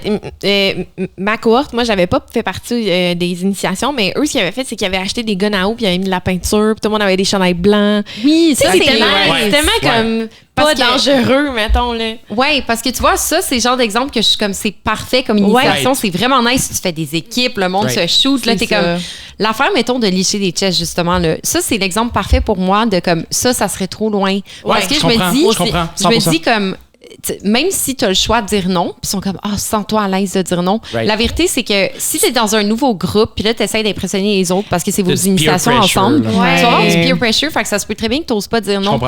ma cohorte, moi, j'avais pas fait partie des initiations, mais eux, ce qu'ils avaient fait, c'est qu'ils avaient acheté des guns à eau, puis ils avaient mis de la peinture, puis tout le monde avait des chandails blancs. Oui, ça, c'est tellement comme pas dangereux, mettons, là. Oui, parce que tu vois, ça, c'est le genre d'exemple que je suis comme, c'est parfait comme initiation. C'est vraiment nice. Tu fais des équipes, le monde se shoot. Là, t'es comme. L'affaire, mettons, de licher des chests, justement, là. Ça, c'est l'exemple parfait pour moi de comme, ça serait trop loin. Parce que je me dis comme. Même si tu as le choix de dire non, puis ils sont comme sens-toi à l'aise de dire non. La vérité, c'est que si tu es dans un nouveau groupe, puis là, tu essaies d'impressionner les autres parce que c'est vos initiations ensemble, tu vas avoir du peer pressure, fait que ça se peut très bien que tu n'oses pas dire non.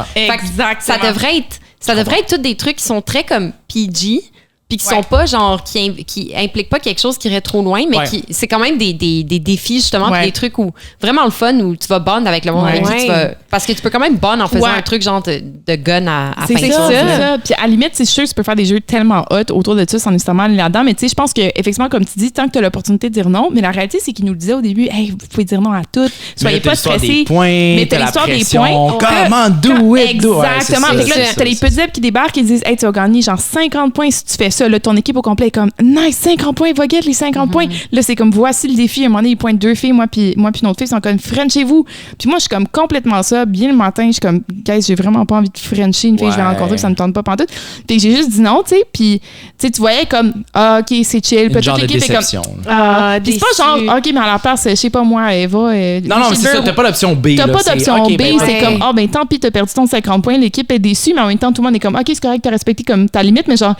Ça devrait être tous des trucs qui sont très comme PG, puis qui sont pas genre qui impliquent pas quelque chose qui irait trop loin, mais qui c'est quand même des défis justement, des trucs où vraiment le fun où tu vas bond avec le monde avec qui tu vas, parce que tu peux quand même bond en faisant un truc genre de gun à c'est ça. Puis à la limite, c'est sûr que tu peux faire des jeux tellement hot autour de ça sans nécessairement aller là-dedans, mais tu sais, je pense que effectivement, comme tu dis, tant que tu as l'opportunité de dire non, mais la réalité c'est qu'ils nous le disaient au début, hey, vous pouvez dire non à tout, soyez pas stressés, mais t'as l'histoire des points, comment do it, exactement. Fait que là, t'as les petits qui débarquent et disent, hey, tu vas gagner genre 50 points si tu fais ça. Là, ton équipe au complet est comme nice, 50 points, va get les 50 points. Là, c'est comme voici le défi. À un moment donné, ils pointent 2 filles, moi puis une autre fille sont comme Frenchez-vous. Puis moi, je suis comme complètement ça. Bien le matin, je suis comme guys, j'ai vraiment pas envie de Frencher une fille que je vais rencontrer, ça me tente pas pantoute. Puis j'ai juste dit non, tu sais. Puis tu voyais comme OK, c'est chill. Une genre de déception. Puis c'est pas genre OK, mais à la place, je sais pas moi, Eva. Non, mais c'est ça. T'as pas l'option B. T'as pas d'option B. C'est comme ben tant pis, t'as perdu ton 50 points. L'équipe est déçue, mais en même temps, tout le monde est comme OK, c'est correct, t'as respecté comme ta limite, mais genre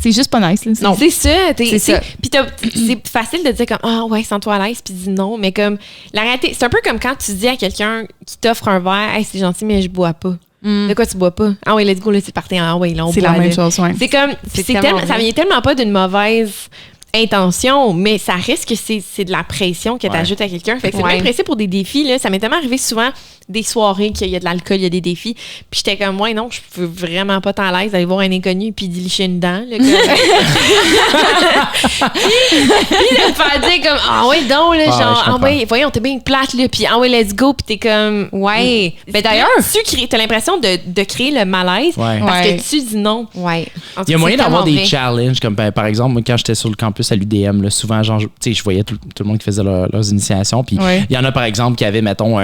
c'est juste pas nice. Là. Non. C'est ça. Puis c'est facile de dire comme ouais, sens-toi à l'aise, puis dis non. Mais comme la réalité, c'est un peu comme quand tu dis à quelqu'un qui t'offre un verre, hey, c'est gentil, mais je bois pas. De quoi tu bois pas? Ah oui, let's go, là, c'est parti. Ah oui, là, on boit. C'est la même chose, ouais. C'est comme, ça vient tellement pas d'une mauvaise intention, mais ça risque que c'est de la pression que tu ajoutes à quelqu'un. Fait que c'est le même principe pour des défis. Là. Ça m'est tellement arrivé souvent des soirées qu'il y a de l'alcool, il y a des défis. Puis j'étais comme, non, je peux vraiment pas t'en l'aise d'aller voir un inconnu puis d'y licher une dent. Là, puis de me faire dire comme, ouais, donc, là, genre, voyons, t'es bien plate, là, puis let's go, puis t'es comme, ouais. Ben d'ailleurs, t'as l'impression de créer le malaise parce que tu dis non. Ouais. Il y a moyen d'avoir des challenges, comme par exemple, moi, quand j'étais sur le campus plus à l'UDM, là, souvent, genre, tu sais, je voyais tout le monde qui faisait leurs initiations. Puis il y en a, par exemple, qui avaient, mettons,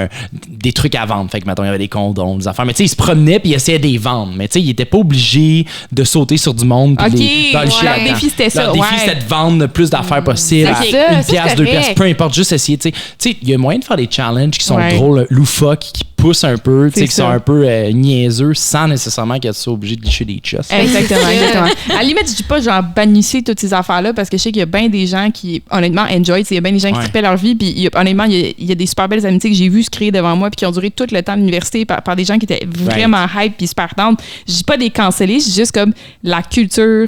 des trucs à vendre. Fait que, mettons, il y avait des condoms, des affaires. Mais tu sais, ils se promenaient puis ils essayaient de les vendre. Mais tu sais, ils n'étaient pas obligés de sauter sur du monde. OK. Leur défi, c'était ça. Leur défi, c'était de vendre le plus d'affaires possible. Une pièce, 2 pièces, peu importe, juste essayer. Tu sais, il y a moyen de faire des challenges qui sont drôles, loufoques, qui poussent un peu, qui sont un peu niaiseux, sans nécessairement qu'elles soient obligées de licher des chests. Exactement. À la limite, je dis pas genre bannissez toutes ces affaires-là parce que je sais qu'il y a bien des gens qui, honnêtement, enjoy. Il y a bien des gens qui tripaient leur vie. Puis honnêtement, il y a des super belles amitiés que j'ai vues se créer devant moi puis qui ont duré tout le temps de l'université par des gens qui étaient vraiment hype puis super tendres. Je dis pas des cancellés, je dis juste comme la culture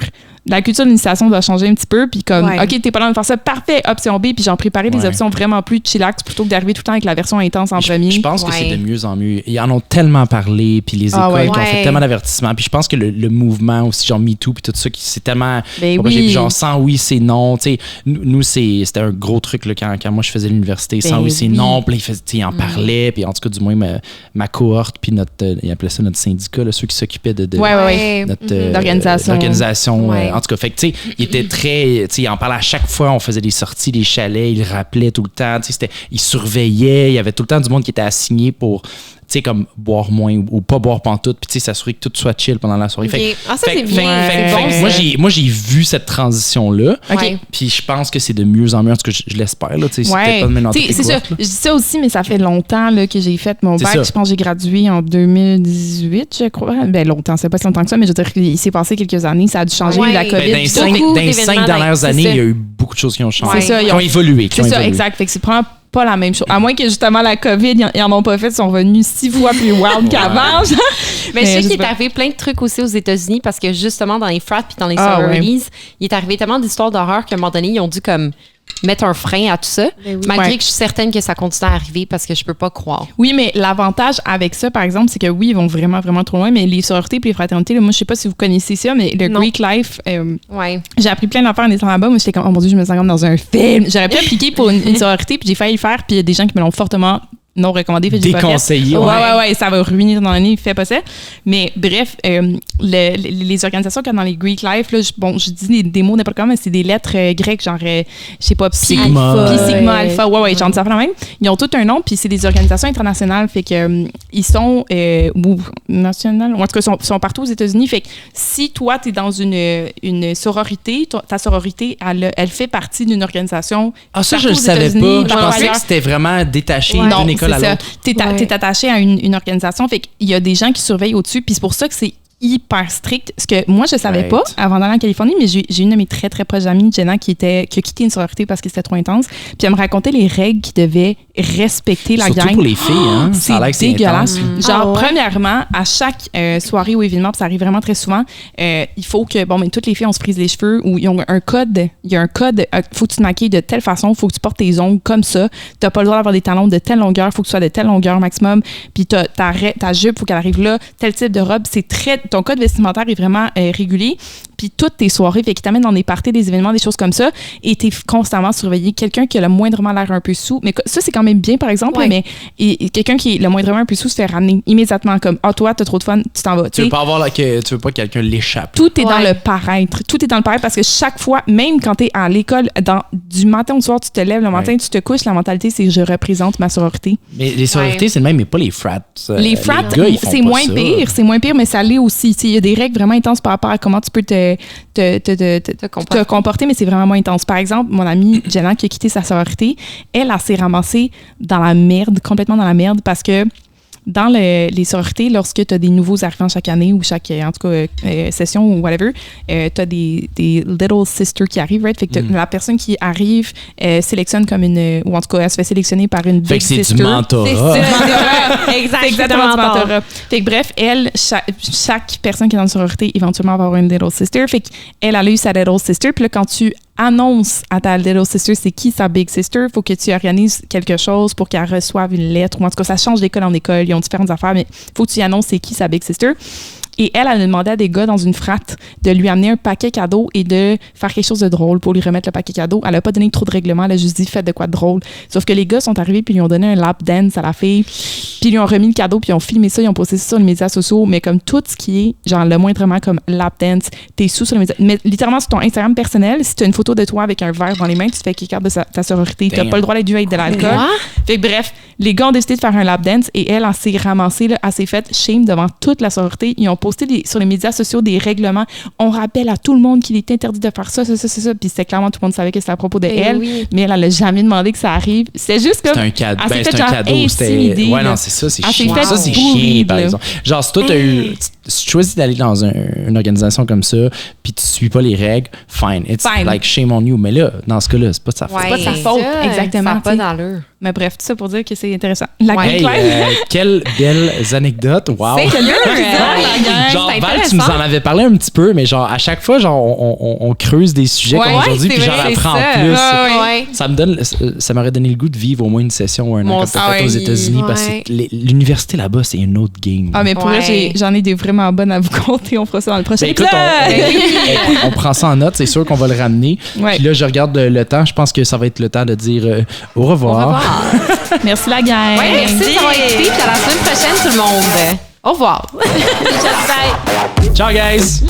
d'initiation doit changer un petit peu, puis comme, OK, t'es pas là de faire ça, parfait, option B, puis j'en préparais des options vraiment plus chillax plutôt que d'arriver tout le temps avec la version intense en premier. Je pense que c'est de mieux en mieux. Ils en ont tellement parlé, puis les écoles qui ont fait tellement d'avertissements, puis je pense que le mouvement aussi, genre MeToo, puis tout ça, c'est tellement... genre, sans oui, c'est non, tu sais, nous, c'était un gros truc là, quand moi je faisais l'université, sans oui, c'est non, puis ils en parlaient, puis en tout cas, du moins, ma cohorte, puis ils appelaient ça notre syndicat, là, ceux qui s'occupaient de notre l'organisation. En tout cas, fait que, tu sais, il était très... Tu sais, il en parlait à chaque fois, on faisait des sorties, des chalets, il rappelait tout le temps, tu sais, il surveillait, il y avait tout le temps du monde qui était assigné pour... tu sais, comme boire moins ou pas boire pantoute, puis tu sais, s'assurer que tout soit chill pendant la soirée. Okay. Ça, c'est bien. Moi, j'ai vu cette transition-là, puis je pense que c'est de mieux en mieux, en tout cas, je l'espère, là, tu sais, c'est peut-être pas de ménage. C'est ça, je dis ça aussi, mais ça fait longtemps là, que j'ai fait mon bac. Je pense que j'ai gradué en 2018, je crois. Ben, longtemps, c'est pas si longtemps que ça, mais je veux dire qu'il s'est passé quelques années, ça a dû changer, la COVID. Dans les 5 dernières années, il y a eu beaucoup de choses qui ont changé, qui ont évolué. C'est ça, exact. Fait que c'est probablement pas la même chose. À moins que justement la COVID, ils en ont pas fait, ils sont revenus 6 fois plus wild qu'avant. Mais je sais qu'il est arrivé plein de trucs aussi aux États-Unis parce que justement dans les frats puis dans les sororities, il est arrivé tellement d'histoires d'horreur qu'à un moment donné, ils ont dû comme mettre un frein à tout ça, malgré que je suis certaine que ça continue à arriver parce que je peux pas croire. Oui, mais l'avantage avec ça, par exemple, c'est que oui, ils vont vraiment, vraiment trop loin, mais les sororités et les fraternités, là, moi, je sais pas si vous connaissez ça, mais le Greek Life, j'ai appris plein d'affaires en étant là-bas. Moi, j'étais comme, oh mon Dieu, je me sens comme dans un film. J'aurais pu appliquer pour une sororité, puis j'ai failli le faire, puis il y a des gens qui me l'ont fortement non recommandé. Déconseillé. Ouais, ça va ruiner dans l'année, fais pas ça. Mais bref, les organisations comme dans les Greek Life, là, je dis des mots n'importe comment, mais c'est des lettres grecques, genre, je sais pas, Pi Sigma Alpha, genre ça fait la même. Ils ont tout un nom, puis c'est des organisations internationales, fait que ils sont nationales, ou en tout cas, sont partout aux États-Unis. Fait que si toi, t'es dans une sororité, ta sororité, elle fait partie d'une organisation. Ah, ça, je le savais pas. Je pensais que c'était vraiment détaché d'une école à l'autre. T'es attaché à une organisation, fait qu'il y a des gens qui surveillent au-dessus, puis c'est pour ça que c'est hyper strict. Ce que moi, je savais pas avant d'aller en Californie, mais j'ai une de mes très, très proches amies, Jenna, qui a quitté une sororité parce que c'était trop intense. Puis elle me racontait les règles qui devaient respecter la gang. Surtout pour les filles, hein? C'est dégueulasse. Genre, premièrement, à chaque soirée ou événement, puis ça arrive vraiment très souvent, il faut que, mais toutes les filles, on se frise les cheveux ou ils ont un code. Il y a un code. Faut que tu te maquilles de telle façon, faut que tu portes tes ongles comme ça. T'as pas le droit d'avoir des talons de telle longueur, faut que tu sois de telle longueur maximum. Puis ta jupe, faut qu'elle arrive là. Tel type de robe, c'est ton code vestimentaire est vraiment régulier. Puis toutes tes soirées, fait qu'ils t'amènent dans des parties, des événements, des choses comme ça, et t'es constamment surveillé. Quelqu'un qui a le moindrement l'air un peu sous, mais ça, c'est quand même bien, par exemple, mais quelqu'un qui est le moindrement un peu sous se fait ramener immédiatement comme « Ah, toi, t'as trop de fun, tu t'en vas. » Tu veux pas tu veux pas que quelqu'un l'échappe. Tout est dans le paraître. Tout est dans le paraître parce que chaque fois, même quand t'es à l'école, du matin au soir, tu te lèves, le matin, tu te couches, la mentalité, c'est « Je représente ma sororité. » Mais les sororités, c'est le même, mais pas les frats. Les frats, c'est moins pire. C'est moins pire, mais ça l'est aussi. Il y a des règles vraiment intenses par rapport à comment tu peux te comporter, mais c'est vraiment moins intense. Par exemple, mon amie Jenna qui a quitté sa sororité, elle s'est ramassée dans la merde, complètement dans la merde, parce que dans les sororités, lorsque tu as des nouveaux arrivants chaque année ou chaque, en tout cas, session ou whatever, tu as des little sisters qui arrivent, right? Fait que la personne qui arrive sélectionne comme une... Ou en tout cas, elle se fait sélectionner par une big sister. C'est du mentorat. C'est exactement du mentorat. Fait que bref, chaque personne qui est dans une sororité, éventuellement, va avoir une little sister. Fait qu'elle a eu sa little sister. Puis là, quand tu annonce à ta little sister c'est qui sa big sister, faut que tu organises quelque chose pour qu'elle reçoive une lettre, ou en tout cas ça change d'école en école, ils ont différentes affaires, mais faut que tu annonces c'est qui sa big sister. Et elle a demandé à des gars dans une frate de lui amener un paquet cadeau et de faire quelque chose de drôle pour lui remettre le paquet cadeau. Elle a pas donné trop de règlements, elle a juste dit faites de quoi de drôle. Sauf que les gars sont arrivés puis ils lui ont donné un lap dance à la fille, puis ils lui ont remis le cadeau puis ils ont filmé ça, ils ont posté ça sur les médias sociaux, mais comme tout ce qui est genre le moindrement comme lap dance, t'es sous sur les médias, mais littéralement sur ton Instagram personnel, si t'as une photo de toi avec un verre dans les mains, tu te fais kick out de ta sororité, t'as pas le droit d'être dû avec de l'alcool. Fait que bref, les gars ont décidé de faire un lap dance et elle s'est ramassée, là, elle s'est faite shame devant toute la sororité. Ils ont posté sur les médias sociaux des règlements. On rappelle à tout le monde qu'il est interdit de faire ça. Puis c'était clairement, tout le monde savait que c'était à propos de elle, mais elle a jamais demandé que ça arrive. C'est juste comme... C'est un cadeau. Elle s'est fait genre intimider. Ouais, non, c'est ça, c'est chiant. Ça, c'est chiant, par exemple. Genre, si toi, si tu choisis d'aller dans une organisation comme ça, puis tu suis pas les règles, fine. It's like shame on you. Mais là, dans ce cas-là, c'est pas de sa faute. C'est pas de sa faute. Exactement. Ça n'a pas d'allure. Mais bref, tout ça pour dire que c'est intéressant. Quelle belle anecdote. Wow. C'est genre, Val, tu nous en avais parlé un petit peu, mais genre, à chaque fois, genre, on creuse des sujets comme aujourd'hui, puis j'en apprends plus. Ça m'aurait donné le goût de vivre au moins une session ou un an comme t'as fait aux États-Unis, parce que l'université là-bas, c'est une autre game. Ah, mais pour vrai, j'en ai des vraiment bonnes à vous compter. On fera ça dans le prochain épisode. On prend ça en note, c'est sûr qu'on va le ramener. Puis là, je regarde le temps. Je pense que ça va être le temps de dire au revoir. Merci la gang. Merci d'avoir écouté. Puis à la semaine prochaine, tout le monde. Au revoir. Ciao, guys.